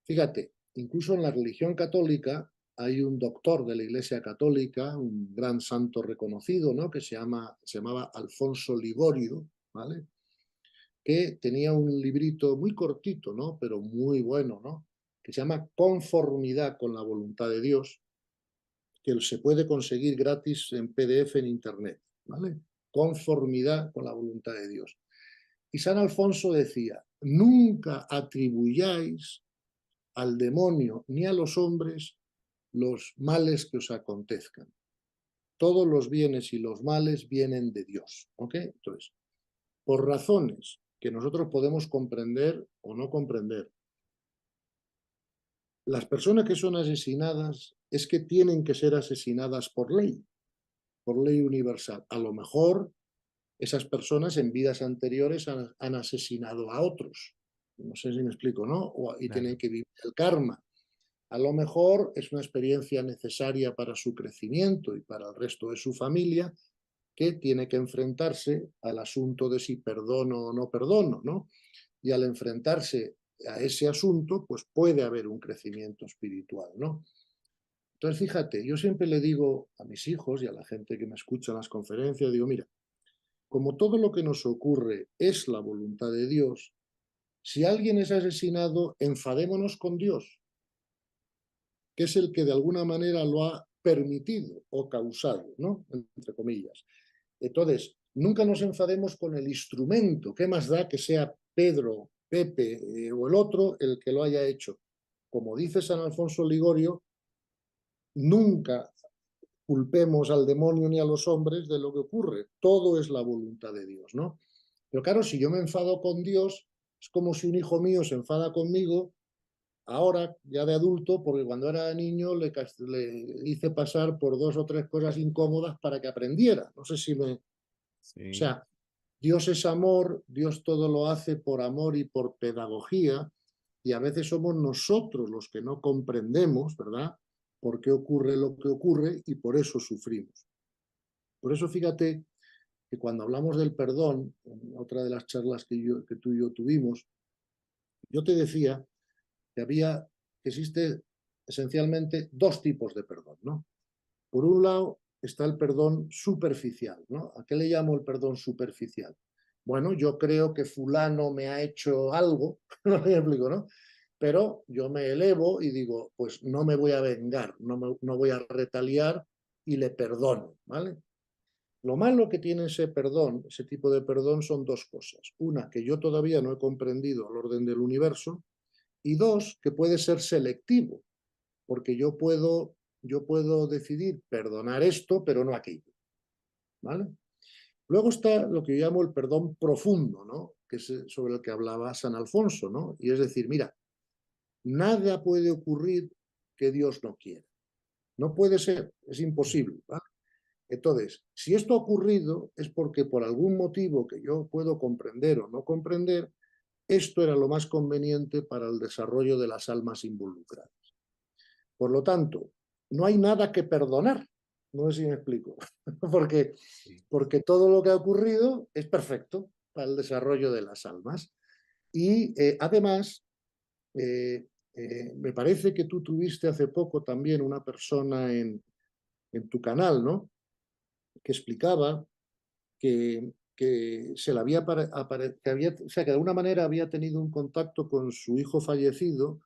Fíjate, incluso en la religión católica hay un doctor de la Iglesia Católica, un gran santo reconocido, ¿no? Que se llamaba Alfonso Ligorio, ¿vale? Que tenía un librito muy cortito, ¿no? Pero muy bueno, ¿no? Que se llama Conformidad con la voluntad de Dios, que se puede conseguir gratis en PDF en Internet, ¿vale? Conformidad con la voluntad de Dios. Y San Alfonso decía, nunca atribuyáis al demonio ni a los hombres los males que os acontezcan. Todos los bienes y los males vienen de Dios, ¿ok? Entonces, por razones que nosotros podemos comprender o no comprender, las personas que son asesinadas es que tienen que ser asesinadas por ley universal. A lo mejor esas personas en vidas anteriores han asesinado a otros. No sé si me explico, ¿no? Y tienen Claro. que vivir el karma. A lo mejor es una experiencia necesaria para su crecimiento y para el resto de su familia, que tiene que enfrentarse al asunto de si perdono o no perdono, ¿no? Y al enfrentarse a ese asunto, pues puede haber un crecimiento espiritual, ¿no? Entonces, fíjate, yo siempre le digo a mis hijos y a la gente que me escucha en las conferencias, digo, mira, como todo lo que nos ocurre es la voluntad de Dios, si alguien es asesinado, enfadémonos con Dios, que es el que de alguna manera lo ha permitido o causado, ¿no? Entre comillas. Entonces, nunca nos enfademos con el instrumento. ¿Qué más da que sea Pedro, Pepe o el otro el que lo haya hecho? Como dice San Alfonso Ligorio, nunca culpemos al demonio ni a los hombres de lo que ocurre. Todo es la voluntad de Dios, ¿no? Pero claro, si yo me enfado con Dios, es como si un hijo mío se enfada conmigo ahora, ya de adulto, porque cuando era niño le hice pasar por dos o tres cosas incómodas para que aprendiera. No sé si me... O Sí. sea, Dios es amor, Dios todo lo hace por amor y por pedagogía, y a veces somos nosotros los que no comprendemos, ¿verdad? por qué ocurre lo que ocurre y por eso sufrimos. Por eso fíjate que cuando hablamos del perdón, en otra de las charlas que tú y yo tuvimos, yo te decía que existe esencialmente dos tipos de perdón, ¿no? Por un lado está el perdón superficial, ¿no? ¿A qué le llamo el perdón superficial? Bueno, yo creo que fulano me ha hecho algo, no me explico, ¿no? Pero yo me elevo y digo, pues no me voy a vengar, no voy a retaliar y le perdono, ¿vale? Lo malo que tiene ese perdón, ese tipo de perdón, son dos cosas. Una, que yo todavía no he comprendido el orden del universo, y dos, que puede ser selectivo, porque yo puedo decidir perdonar esto, pero no aquello, ¿vale? Luego está lo que yo llamo el perdón profundo, ¿no? Que es sobre el que hablaba San Alfonso, ¿no? Y es decir, mira, nada puede ocurrir que Dios no quiera. No puede ser, es imposible, ¿vale? Entonces, si esto ha ocurrido es porque por algún motivo que yo puedo comprender o no comprender, esto era lo más conveniente para el desarrollo de las almas involucradas. Por lo tanto, no hay nada que perdonar. No sé si me explico. porque, Sí. porque todo lo que ha ocurrido es perfecto para el desarrollo de las almas. Y además, me parece que tú tuviste hace poco también una persona en tu canal, ¿no? Que explicaba que se le había, o sea, que de alguna manera había tenido un contacto con su hijo fallecido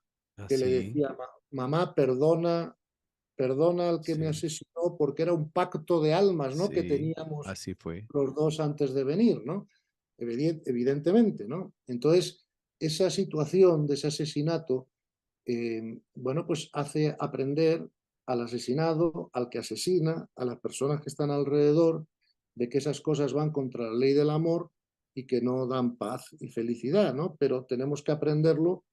que le Así, decía, mamá, perdona al que me sí, asesinó porque era un pacto de almas, ¿no? Que sí, teníamos así fue. los dos antes de venir, ¿no? Evidentemente, ¿no? Entonces, esa situación de ese asesinato, bueno, pues hace aprender al asesinado, al que asesina, a las personas que están alrededor, de que esas cosas van contra la ley del amor y que no dan paz y felicidad, ¿no? Pero tenemos que aprenderlo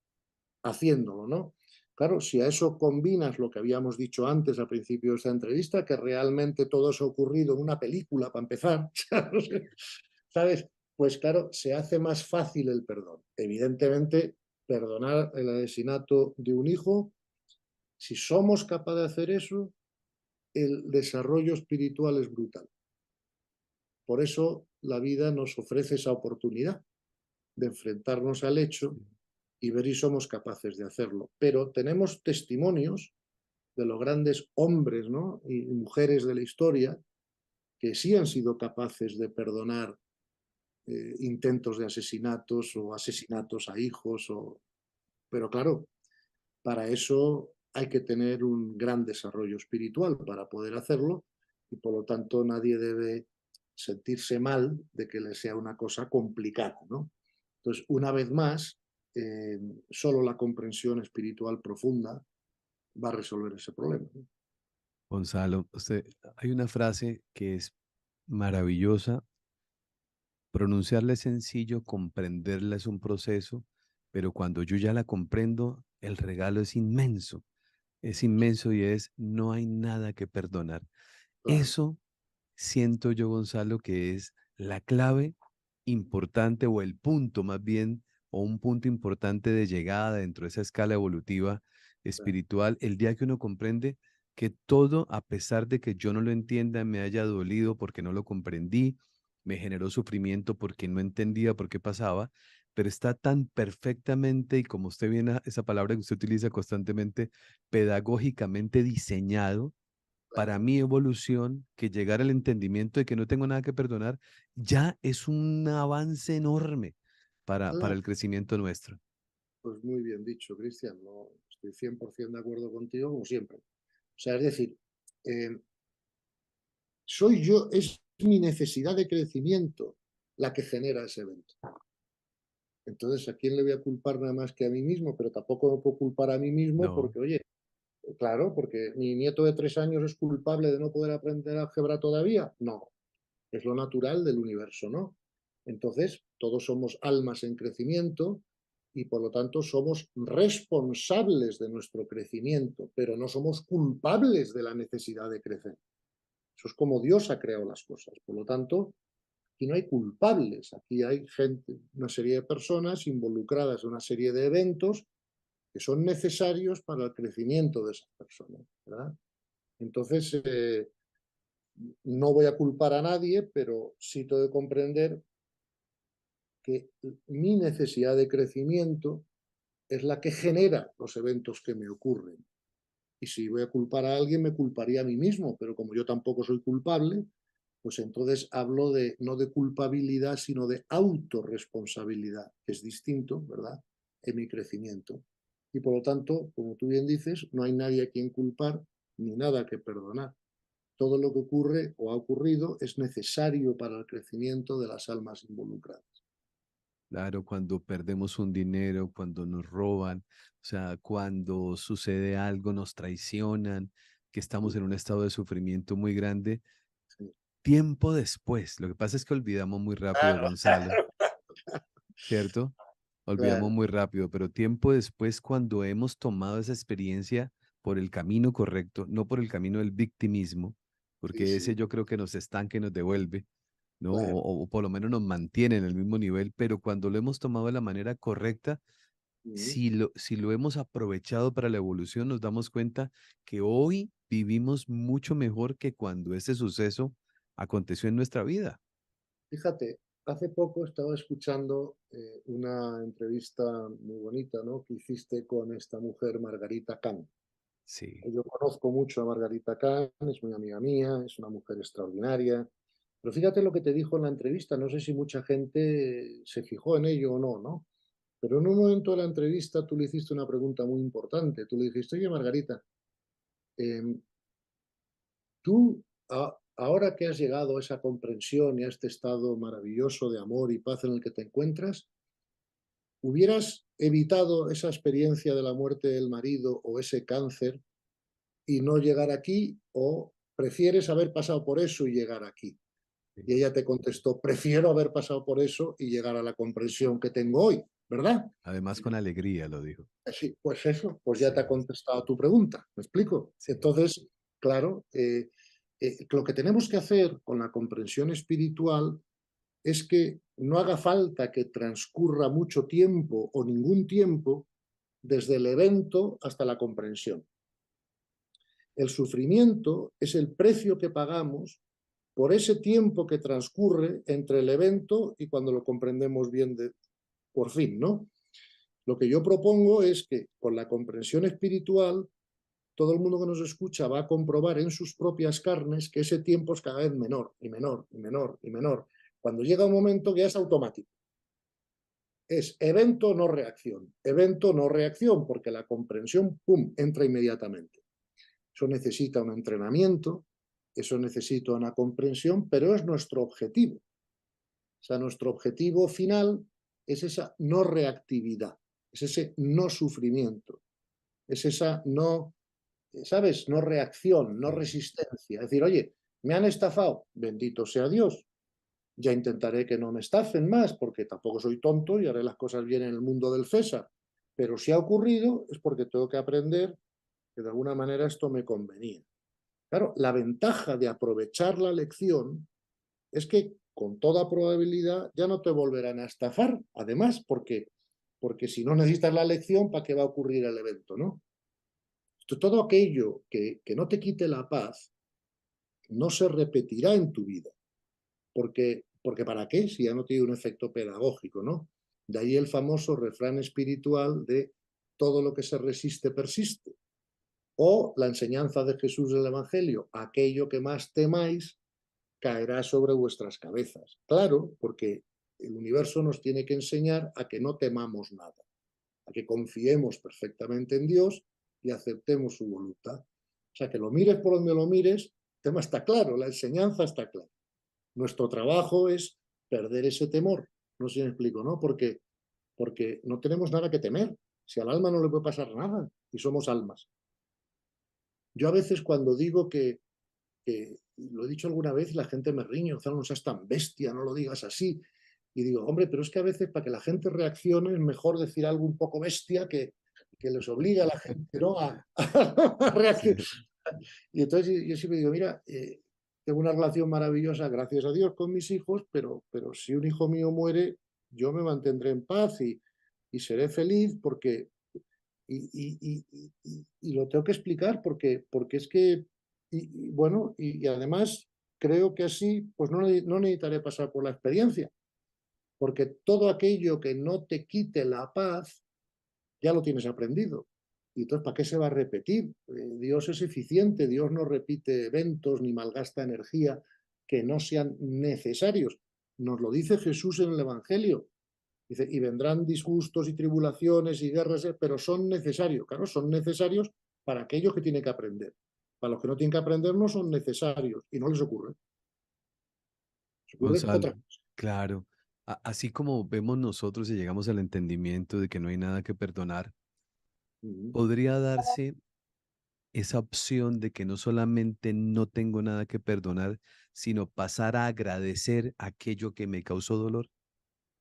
haciéndolo, ¿no? Claro, si a eso combinas lo que habíamos dicho antes al principio de esta entrevista, que realmente todo eso ha ocurrido en una película, para empezar, ¿sabes? Pues claro, se hace más fácil el perdón. Evidentemente, perdonar el asesinato de un hijo, si somos capaces de hacer eso, el desarrollo espiritual es brutal. Por eso la vida nos ofrece esa oportunidad de enfrentarnos al hecho y ver si somos capaces de hacerlo. Pero tenemos testimonios de los grandes hombres, ¿no? Y mujeres de la historia que sí han sido capaces de perdonar intentos de asesinatos o asesinatos a hijos. Pero claro, para eso hay que tener un gran desarrollo espiritual para poder hacerlo y por lo tanto nadie debe sentirse mal de que le sea una cosa complicada, ¿no? Entonces, una vez más, solo la comprensión espiritual profunda va a resolver ese problema, ¿no? Gonzalo, hay una frase que es maravillosa. Pronunciarla es sencillo, comprenderla es un proceso, pero cuando yo ya la comprendo, el regalo es inmenso y es, no hay nada que perdonar. Claro, Eso siento yo, Gonzalo, que es la clave importante o el punto más bien, o un punto importante de llegada dentro de esa escala evolutiva claro, espiritual, el día que uno comprende que todo, a pesar de que yo no lo entienda, me haya dolido porque no lo comprendí, me generó sufrimiento porque no entendía por qué pasaba, pero está tan perfectamente, y como usted viene, esa palabra que usted utiliza constantemente, pedagógicamente diseñado para claro, mi evolución, que llegar al entendimiento de que no tengo nada que perdonar, ya es un avance enorme para claro. el crecimiento nuestro. Pues muy bien dicho, Cristian. No, estoy 100% de acuerdo contigo, como siempre. O sea, es decir, eh, soy yo, es mi necesidad de crecimiento la que genera ese evento. Entonces, ¿a quién le voy a culpar nada más que a mí mismo? Pero tampoco me puedo culpar a mí mismo No, porque, oye, claro, porque mi nieto de 3 años es culpable de no poder aprender álgebra todavía. No, es lo natural del universo, ¿no? Entonces, todos somos almas en crecimiento y por lo tanto somos responsables de nuestro crecimiento, pero no somos culpables de la necesidad de crecer. Eso es como Dios ha creado las cosas. Por lo tanto, aquí no hay culpables, aquí hay gente, una serie de personas involucradas en una serie de eventos que son necesarios para el crecimiento de esas personas, ¿verdad? Entonces, no voy a culpar a nadie, pero sí tengo que comprender que mi necesidad de crecimiento es la que genera los eventos que me ocurren. Y si voy a culpar a alguien, me culparía a mí mismo, pero como yo tampoco soy culpable, pues entonces hablo de no de culpabilidad, sino de autorresponsabilidad, que es distinto, ¿verdad?, en mi crecimiento. Y por lo tanto, como tú bien dices, no hay nadie a quien culpar ni nada que perdonar. Todo lo que ocurre o ha ocurrido es necesario para el crecimiento de las almas involucradas. Claro, cuando perdemos un dinero, cuando nos roban, o sea, cuando sucede algo, nos traicionan, que estamos Sí, en un estado de sufrimiento muy grande, sí. tiempo después, lo que pasa es que olvidamos muy rápido, Claro, Gonzalo, ¿cierto? Olvidamos claro, muy rápido, pero tiempo después, cuando hemos tomado esa experiencia por el camino correcto, no por el camino del victimismo, sí, porque ese sí, yo creo que nos estanca y nos devuelve, ¿no? claro. O por lo menos nos mantiene en el mismo nivel, pero cuando lo hemos tomado de la manera correcta, Mm. si lo hemos aprovechado para la evolución, nos damos cuenta que hoy vivimos mucho mejor que cuando ese suceso aconteció en nuestra vida. Fíjate, hace poco estaba escuchando una entrevista muy bonita, ¿no?, que hiciste con esta mujer, Margarita Kahn. Sí, Yo conozco mucho a Margarita Kahn, es muy amiga mía, es una mujer extraordinaria. Pero fíjate lo que te dijo en la entrevista, no sé si mucha gente se fijó en ello o no, ¿no? Pero en un momento de la entrevista tú le hiciste una pregunta muy importante. Tú le dijiste, oye, Margarita, em, tú, ahora que has llegado a esa comprensión y a este estado maravilloso de amor y paz en el que te encuentras, ¿hubieras evitado esa experiencia de la muerte del marido o ese cáncer y no llegar aquí, o prefieres haber pasado por eso y llegar aquí? sí. Y ella te contestó, prefiero haber pasado por eso y llegar a la comprensión que tengo hoy, ¿verdad? Además, con alegría lo dijo. Sí, pues eso, pues ya te ha Sí, contestado tu pregunta, ¿me explico? sí, Entonces, claro, lo que tenemos que hacer con la comprensión espiritual es que no haga falta que transcurra mucho tiempo o ningún tiempo desde el evento hasta la comprensión. El sufrimiento es el precio que pagamos por ese tiempo que transcurre entre el evento y cuando lo comprendemos bien por fin, ¿no? Lo que yo propongo es que con la comprensión espiritual, todo el mundo que nos escucha va a comprobar en sus propias carnes que ese tiempo es cada vez menor y menor y menor y menor. Cuando llega un momento que ya es automático. Es evento, no reacción. Evento, no reacción, porque la comprensión, ¡pum!, entra inmediatamente. Eso necesita un entrenamiento, eso necesita una comprensión, pero es nuestro objetivo. O sea, nuestro objetivo final es esa no reactividad, es ese no sufrimiento, es esa no, ¿sabes?, no reacción, no sí. resistencia. Es decir, oye, me han estafado, bendito sea Dios, ya intentaré que no me estafen más, porque tampoco soy tonto y haré las cosas bien en el mundo del César. Pero si ha ocurrido es porque tengo que aprender que de alguna manera esto me convenía. Claro, la ventaja de aprovechar la lección es que con toda probabilidad ya no te volverán a estafar, además, porque si no necesitas la lección, ¿para qué va a ocurrir el evento, no? Todo aquello que no te quite la paz no se repetirá en tu vida, porque ¿para qué? Si ya no tiene un efecto pedagógico, ¿no? De ahí el famoso refrán espiritual de todo lo que se resiste persiste. O la enseñanza de Jesús del Evangelio, aquello que más temáis caerá sobre vuestras cabezas. Claro, porque el universo nos tiene que enseñar a que no temamos nada, a que confiemos perfectamente en Dios y aceptemos su voluntad. O sea, que lo mires por donde lo mires, el tema está claro, la enseñanza está clara. Nuestro trabajo es perder ese temor. No sé si me explico, ¿no? Porque no tenemos nada que temer. Si al alma no le puede pasar nada y somos almas. Yo a veces cuando digo que lo he dicho alguna vez y la gente me riñe, Gonzalo, no seas tan bestia, no lo digas así. Y digo, hombre, pero es que a veces para que la gente reaccione es mejor decir algo un poco bestia que les obliga a la gente, ¿no?, a reaccionar. Sí, Y entonces yo siempre digo, mira, tengo una relación maravillosa, gracias a Dios, con mis hijos, pero si un hijo mío muere, yo me mantendré en paz y seré feliz porque Y lo tengo que explicar porque es que, bueno, y además creo que así, pues no necesitaré pasar por la experiencia, porque todo aquello que no te quite la paz, ya lo tienes aprendido. Y entonces, ¿para qué se va a repetir? Dios es eficiente, Dios no repite eventos ni malgasta energía que no sean necesarios. Nos lo dice Jesús en el Evangelio. Dice, y vendrán disgustos y tribulaciones y guerras, pero son necesarios. Claro, son necesarios para aquellos que tienen que aprender. Para los que no tienen que aprender no son necesarios y no les ocurre. Les ocurre otra Gonzalo, cosa. claro. Así como vemos nosotros y llegamos al entendimiento de que no hay nada que perdonar, Ujú. podría darse esa opción de que no solamente no tengo nada que perdonar, sino pasar a agradecer aquello que me causó dolor.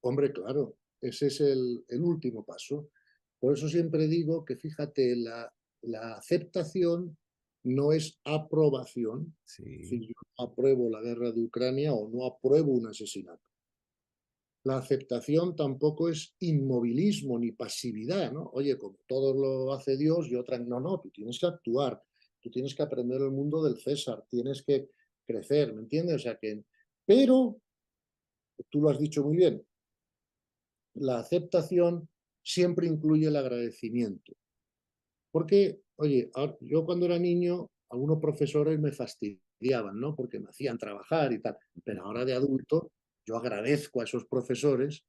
Hombre, claro, ese es el último paso. Por eso siempre digo que, fíjate, la aceptación no es aprobación. Es Sí, decir, yo no apruebo la guerra de Ucrania o no apruebo un asesinato. La aceptación tampoco es inmovilismo ni pasividad, ¿no? Oye, como todo lo hace Dios, yo otra. No, no, tú tienes que actuar, tú tienes que aprender el mundo del César, tienes que crecer, ¿me entiendes? O sea que, pero, tú lo has dicho muy bien, la aceptación siempre incluye el agradecimiento. Porque, oye, yo cuando era niño, algunos profesores me fastidiaban, ¿no? Porque me hacían trabajar y tal. Pero ahora de adulto, yo agradezco a esos profesores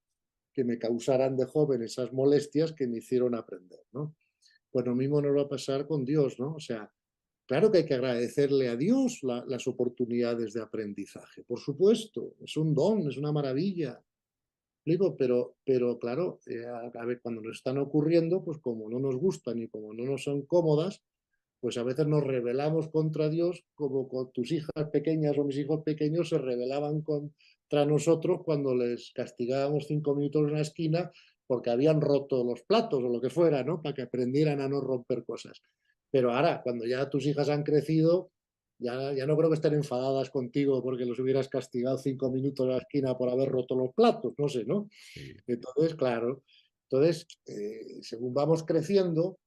que me causaran de joven esas molestias que me hicieron aprender, ¿no? Pues lo mismo nos va a pasar con Dios, ¿no? O sea, claro que hay que agradecerle a Dios las oportunidades de aprendizaje, por supuesto, es un don, es una maravilla. Digo, pero claro, a ver, cuando nos están ocurriendo, pues como no nos gustan y como no nos son cómodas, pues a veces nos rebelamos contra Dios, como con tus hijas pequeñas o mis hijos pequeños se rebelaban contra nosotros cuando les castigábamos 5 minutos en una esquina porque habían roto los platos o lo que fuera, ¿no? Para que aprendieran a no romper cosas. Pero ahora, cuando ya tus hijas han crecido, ya no creo que estén enfadadas contigo porque los hubieras castigado 5 minutos en la esquina por haber roto los platos, no sé, ¿no? sí. Entonces, claro, entonces, según vamos creciendo,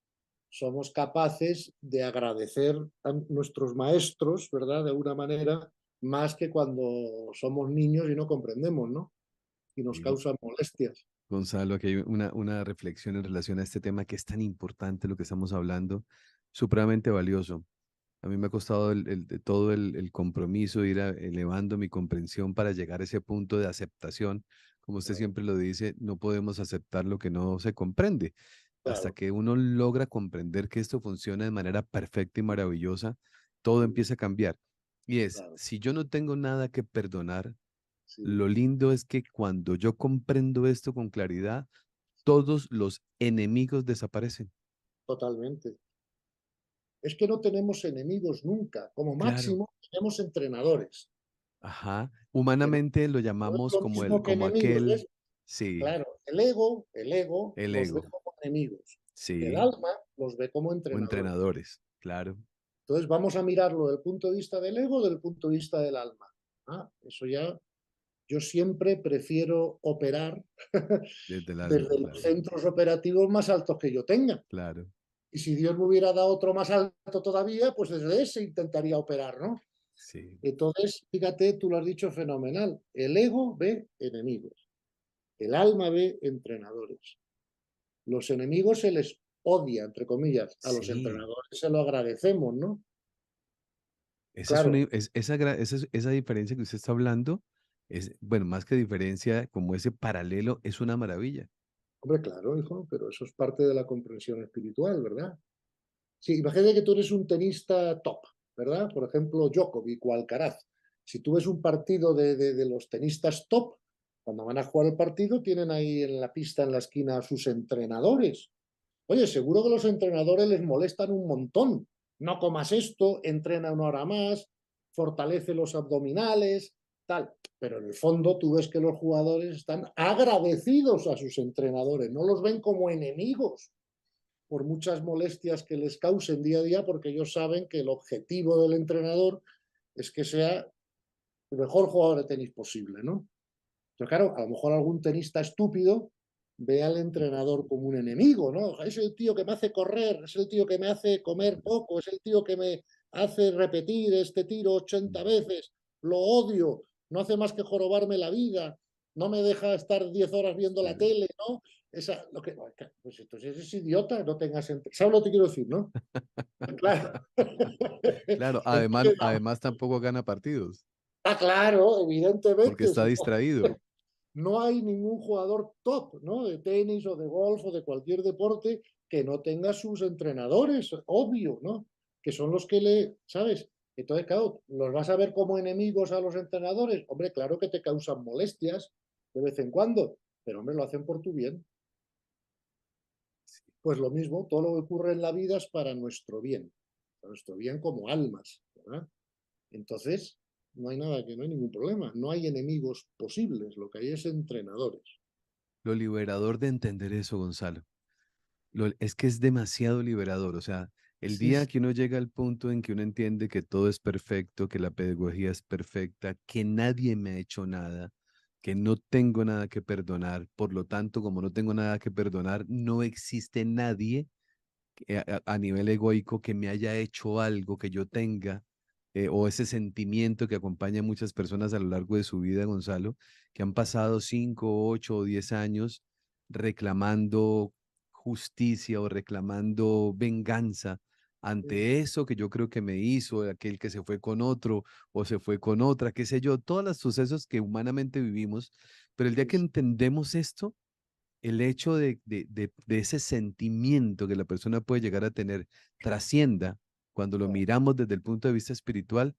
somos capaces de agradecer a nuestros maestros, ¿verdad? De alguna manera, más que cuando somos niños y no comprendemos, ¿no? Y nos Y causan molestias. Gonzalo, aquí hay una reflexión en relación a este tema que es tan importante lo que estamos hablando, supremamente valioso. A mí me ha costado todo el compromiso, ir elevando mi comprensión para llegar a ese punto de aceptación. Como usted Claro, siempre lo dice, no podemos aceptar lo que no se comprende. Hasta claro, que uno logra comprender que esto funciona de manera perfecta y maravillosa, todo mm, empieza a cambiar. Y es, claro, si yo no tengo nada que perdonar, sí, lo lindo es que cuando yo comprendo esto con claridad, todos los enemigos desaparecen. totalmente. Es que no tenemos enemigos nunca. Como Claro. máximo, tenemos entrenadores, Ajá. que no, Humanamente lo no es llamamos lo como mismo que como enemigos, aquel, ¿ves? sí, Claro, el ego el los ve ego, como enemigos. El sí, alma los ve como o entrenadores. entrenadores, claro, Entonces vamos a mirarlo del punto de vista del ego o del punto de vista del alma. Eso ya, yo siempre prefiero operar desde el alma, desde los claro, centros operativos más altos que yo tenga. claro, Y si Dios me hubiera dado otro más alto todavía, pues desde ese intentaría operar, ¿no? sí, Entonces, fíjate, tú lo has dicho fenomenal. El ego ve enemigos, el alma ve entrenadores. Los enemigos se les odia, entre comillas, a los sí. entrenadores se lo agradecemos, ¿no? Esa es Claro, esa diferencia que usted está hablando, es, bueno, más que diferencia, como ese paralelo, es una maravilla. hombre, claro, hijo, pero eso es parte de la comprensión espiritual, ¿verdad? Sí, imagínate que tú eres un tenista top, ¿verdad? Por ejemplo, Djokovic o Alcaraz. Si tú ves un partido de los tenistas top, cuando van a jugar el partido, tienen ahí en la pista, en la esquina, a sus entrenadores. Oye, seguro que los entrenadores les molestan un montón. No comas esto, entrena 1 hora más, fortalece los abdominales, tal. Pero en el fondo tú ves que los jugadores están agradecidos a sus entrenadores, no los ven como enemigos por muchas molestias que les causen día a día, porque ellos saben que el objetivo del entrenador es que sea el mejor jugador de tenis posible, ¿no? Pero claro, a lo mejor algún tenista estúpido ve al entrenador como un enemigo, ¿no? Es el tío que me hace correr, es el tío que me hace comer poco, es el tío que me hace repetir este tiro 80 Mm. veces, lo odio, no hace más que jorobarme la vida, no me deja estar 10 horas viendo la Sí. tele, ¿no? Esa, lo que, pues entonces es idiota, no tengas... ¿Sabes lo que quiero decir, no? Claro. Claro, además, Entonces, además tampoco gana partidos ah, claro, porque evidentemente, está si distraído. no hay ningún jugador top, ¿no? De tenis o de golf o de cualquier deporte que no tenga sus entrenadores, obvio, ¿no? Que son los que le, ¿sabes? Entonces, claro, ¿los vas a ver como enemigos a los entrenadores? Hombre, claro que te causan molestias de vez en cuando, pero hombre, lo hacen por tu bien. Pues lo mismo, todo lo que ocurre en la vida es para nuestro bien como almas, ¿verdad? Entonces, no hay nada, que no hay ningún problema, no hay enemigos posibles, lo que hay es entrenadores. Lo liberador de entender eso, Gonzalo. Es que es demasiado liberador. O sea, el Sí, día sí, que uno llega al punto en que uno entiende que todo es perfecto, que la pedagogía es perfecta, que nadie me ha hecho nada, que no tengo nada que perdonar, por lo tanto, como no tengo nada que perdonar, no existe nadie a nivel egoico que me haya hecho algo que yo tenga, o ese sentimiento que acompaña a muchas personas a lo largo de su vida, Gonzalo, que han pasado 5, 8 o 10 años reclamando justicia o reclamando venganza sí, ante eso que yo creo que me hizo, aquel que se fue con otro o se fue con otra, qué sé yo, todos los sucesos que humanamente vivimos, pero el día sí, que sí, entendemos esto, el hecho de ese sentimiento que la persona puede llegar a tener trascienda cuando lo claro. miramos desde el punto de vista espiritual,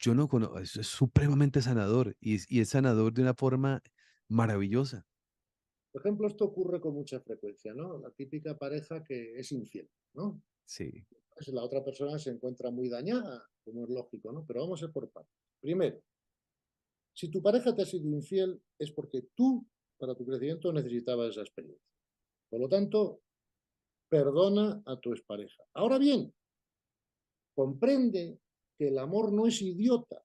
yo no conozco, es supremamente sanador y es sanador de una forma maravillosa. Por ejemplo, esto ocurre con mucha frecuencia, ¿no? La típica pareja que es infiel, ¿no? Sí, Pues la otra persona se encuentra muy dañada, como es lógico, ¿no? Pero vamos a ir por partes. Primero, si tu pareja te ha sido infiel, es porque tú, para tu crecimiento, necesitabas esa experiencia. Por lo tanto, perdona a tu expareja. Ahora bien, comprende que el amor no es idiota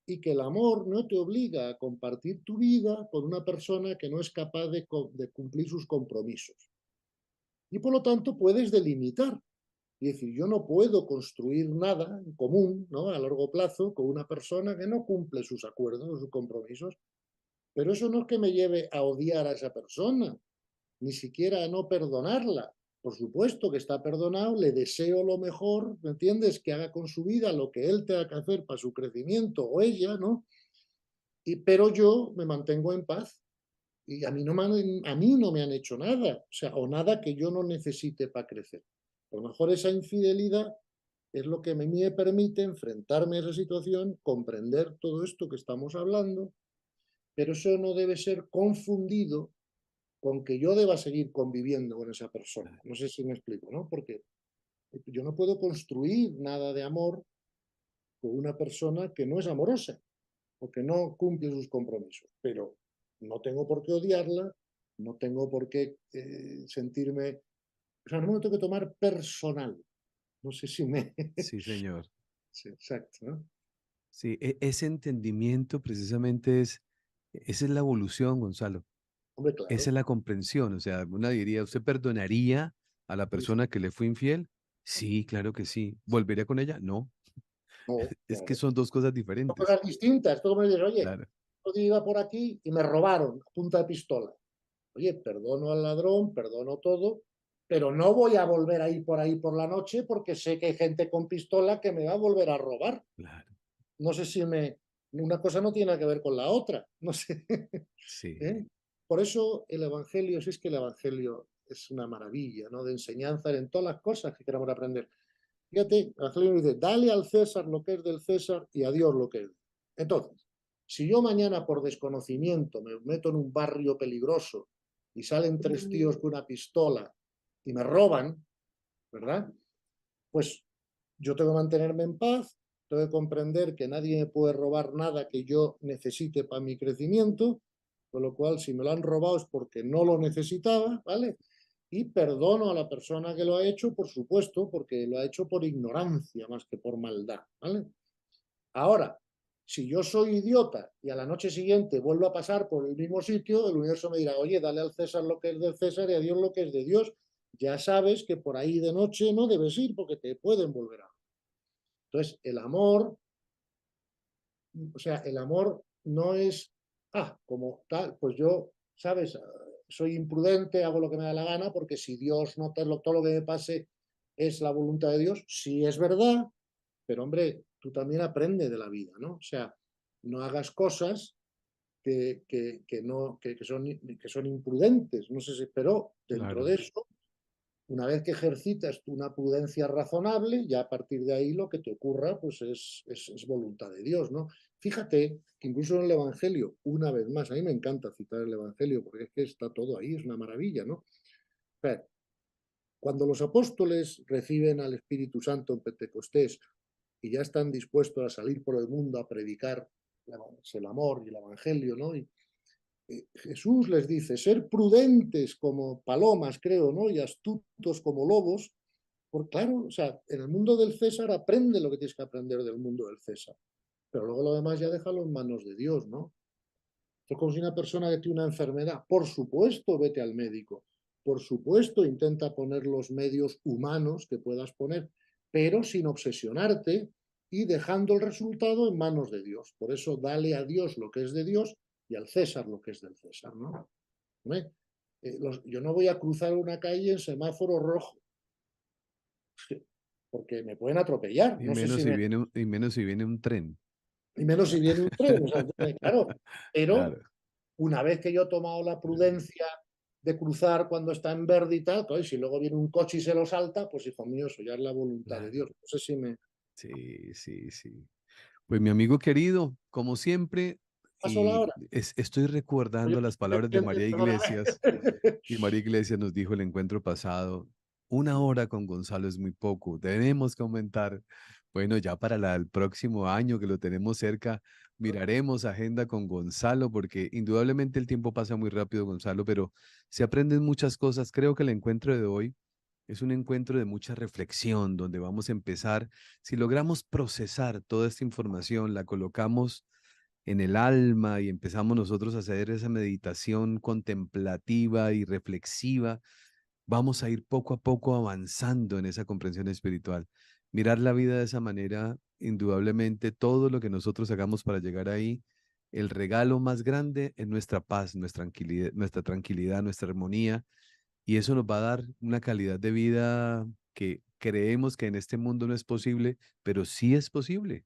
y que el amor no te obliga a compartir tu vida con una persona que no es capaz de cumplir sus compromisos. Y por lo tanto puedes delimitar. Y decir, yo no puedo construir nada en común, ¿no? A largo plazo con una persona que no cumple sus acuerdos, sus compromisos. Pero eso no es que me lleve a odiar a esa persona, ni siquiera a no perdonarla. Por supuesto que está perdonado, le deseo lo mejor, ¿me entiendes? Que haga con su vida lo que él tenga que hacer para su crecimiento o ella, ¿no? Pero yo me mantengo en paz y a mí no me han hecho nada, o sea, o nada que yo no necesite para crecer. A lo mejor esa infidelidad es lo que a mí me permite enfrentarme a esa situación, comprender todo esto que estamos hablando, pero eso no debe ser confundido con que yo deba seguir conviviendo con esa persona. No sé si me explico, ¿no? Porque yo no puedo construir nada de amor con una persona que no es amorosa o que no cumple sus compromisos, pero no tengo por qué odiarla, no tengo por qué sentirme, o sea, no me lo tengo que tomar personal. No sé si me... sí, señor. sí, exacto, ¿no? Sí, ese entendimiento precisamente esa es la evolución, Gonzalo. Hombre, Esa claro. es la comprensión. O sea, una diría, ¿usted perdonaría a la Sí, sí. persona que le fue infiel? Sí, claro que sí. ¿Volvería con ella? No. No, Es que claro. son dos cosas Son diferentes. cosas distintas. Tú como dices, oye, Claro, yo iba por aquí y me robaron a punta de pistola. Oye, perdono al ladrón, perdono todo, pero no voy a volver a ir por ahí por la noche porque sé que hay gente con pistola que me va a volver a robar. claro. No sé si me... Una cosa no tiene que ver con la otra. No sé. Sí, ¿Eh? Por eso el Evangelio, si es que el Evangelio es una maravilla, ¿no? De enseñanza en todas las cosas que queramos aprender. Fíjate, el Evangelio dice, dale al César lo que es del César y a Dios lo que es. Entonces, si yo mañana por desconocimiento me meto en un barrio peligroso y salen tres tíos con una pistola y me roban, ¿verdad? Pues yo tengo que mantenerme en paz, tengo que comprender que nadie me puede robar nada que yo necesite para mi crecimiento, con lo cual si me lo han robado es porque no lo necesitaba, ¿vale? Y perdono a la persona que lo ha hecho, por supuesto, porque lo ha hecho por ignorancia más que por maldad, ¿vale? Ahora, Si yo soy idiota y a la noche siguiente vuelvo a pasar por el mismo sitio, el universo me dirá, oye, dale al César lo que es del César y a Dios lo que es de Dios. Ya sabes que por ahí de noche no debes ir porque te pueden volver a... Entonces, el amor, o sea, el amor no es, como tal, pues yo, ¿sabes? Soy imprudente, hago lo que me da la gana, porque si Dios no te lo, todo lo que me pase es la voluntad de Dios, sí es verdad, pero hombre, tú también aprendes de la vida, ¿no? O sea, no hagas cosas que son imprudentes, no sé si, pero dentro Claro. de eso, una vez que ejercitas una prudencia razonable, ya a partir de ahí lo que te ocurra, pues es voluntad de Dios, ¿no? Fíjate que incluso en el Evangelio, una vez más, a mí me encanta citar el Evangelio porque es que está todo ahí, es una maravilla, ¿no? Pero cuando los apóstoles reciben al Espíritu Santo en Pentecostés y ya están dispuestos a salir por el mundo a predicar el amor y el Evangelio, ¿no? Y Jesús les dice, ser prudentes como palomas, creo, ¿no? Y astutos como lobos, porque claro, o sea, en el mundo del César aprende lo que tienes que aprender del mundo del César, pero luego lo demás ya déjalo en manos de Dios, ¿no? Es como si una persona que tiene una enfermedad, por supuesto, vete al médico, por supuesto, intenta poner los medios humanos que puedas poner, pero sin obsesionarte y dejando el resultado en manos de Dios. Por eso, dale a Dios lo que es de Dios y al César lo que es del César, ¿no? Yo no voy a cruzar una calle en semáforo rojo, porque me pueden atropellar. Y No sé menos si si me... viene y menos si viene un tren. Y menos si viene un tren. O sea, claro, pero Claro, una vez que yo he tomado la prudencia de cruzar cuando está en verde y tal, pues, si luego viene un coche y se lo salta, pues hijo mío, eso ya es la voluntad de claro. Dios. No sé si me Sí, sí, sí. Pues mi amigo querido, como siempre, paso la y hora. estoy Pues yo recordando las palabras de pendiente, María perdóname. Iglesias, y María Iglesias nos dijo el encuentro pasado, una hora con Gonzalo es muy poco, tenemos que aumentar. Bueno, ya para el próximo año que lo tenemos cerca, miraremos agenda con Gonzalo, porque indudablemente el tiempo pasa muy rápido, Gonzalo, pero se aprenden muchas cosas. Creo que el encuentro de hoy es un encuentro de mucha reflexión, donde vamos a empezar, si logramos procesar toda esta información, la colocamos en el alma y empezamos nosotros a hacer esa meditación contemplativa y reflexiva, vamos a ir poco a poco avanzando en esa comprensión espiritual. Mirar la vida de esa manera, indudablemente, todo lo que nosotros hagamos para llegar ahí, el regalo más grande es nuestra paz, nuestra tranquilidad, nuestra armonía, y eso nos va a dar una calidad de vida que creemos que en este mundo no es posible, pero sí es posible.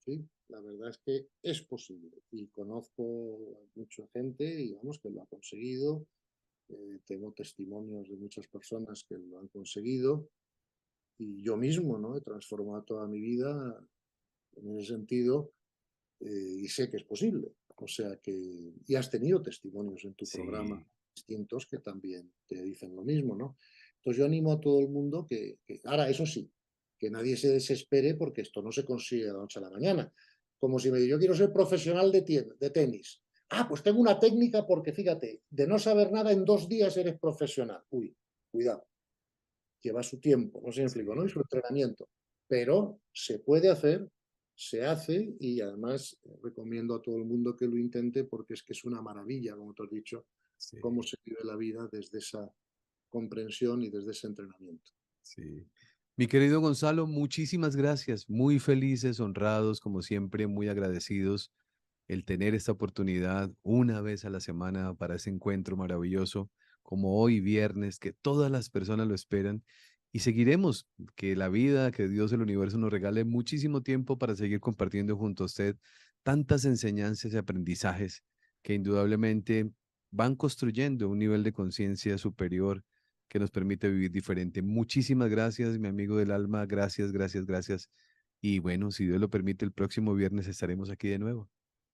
Sí, la verdad es que es posible. Y conozco a mucha gente, y vamos, que lo ha conseguido. Tengo testimonios de muchas personas que lo han conseguido. Y yo mismo, ¿no? He transformado toda mi vida en ese sentido, y sé que es posible. O sea que, y has tenido testimonios en tu programa Sí, distintos que también te dicen lo mismo, ¿no? Entonces yo animo a todo el mundo ahora, eso sí, que nadie se desespere porque esto no se consigue de la noche a la mañana. Como si me digo, yo quiero ser profesional de tenis. Pues tengo una técnica porque fíjate, de no saber nada en 2 días eres profesional. Uy, cuidado, lleva su tiempo, no sé si me explico, ¿no? Y sí, su entrenamiento. Pero se puede hacer, se hace y además recomiendo a todo el mundo que lo intente porque es que es una maravilla, como te has dicho, sí, cómo se vive la vida desde esa comprensión y desde ese entrenamiento. sí. Mi querido Gonzalo, muchísimas gracias. Muy felices, honrados, como siempre, muy agradecidos el tener esta oportunidad una vez a la semana para ese encuentro maravilloso, como hoy viernes, que todas las personas lo esperan. Y seguiremos, que la vida, que Dios, el universo nos regale muchísimo tiempo para seguir compartiendo junto a usted tantas enseñanzas y aprendizajes que indudablemente van construyendo un nivel de conciencia superior que nos permite vivir diferente. Muchísimas gracias, mi amigo del alma. Gracias, gracias, gracias. Y bueno, si Dios lo permite, el próximo viernes estaremos aquí de nuevo.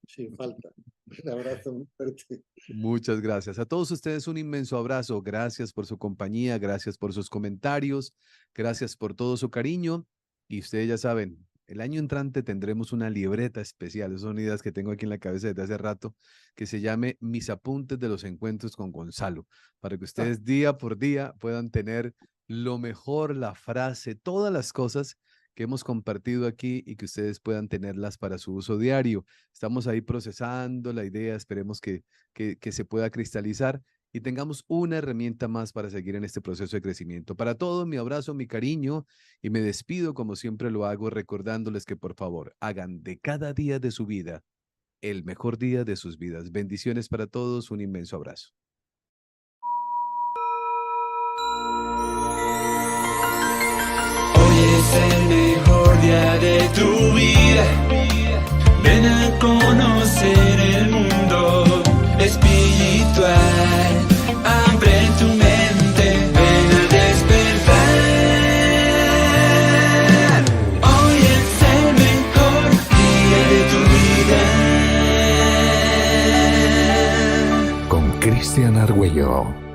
Sin falta. Un abrazo muy fuerte. Muchas gracias. A todos ustedes un inmenso abrazo. Gracias por su compañía, gracias por sus comentarios, gracias por todo su cariño. Y ustedes ya saben, el año entrante tendremos una libreta especial. Esas son ideas que tengo aquí en la cabeza desde hace rato, que se llame Mis apuntes de los encuentros con Gonzalo, para que ustedes día por día puedan tener lo mejor, la frase, todas las cosas que hemos compartido aquí y que ustedes puedan tenerlas para su uso diario. Estamos ahí procesando la idea, esperemos que se pueda cristalizar y tengamos una herramienta más para seguir en este proceso de crecimiento. Para todos, mi abrazo, mi cariño, y me despido como siempre lo hago, recordándoles que por favor hagan de cada día de su vida el mejor día de sus vidas. Bendiciones para todos, un inmenso abrazo. Hoy es el mejor día de tu vida. Ven a conocer el mundo espiritual. Abre tu mente, ven a despertar. Hoy es el mejor día de tu vida. Con Cristian Argüello.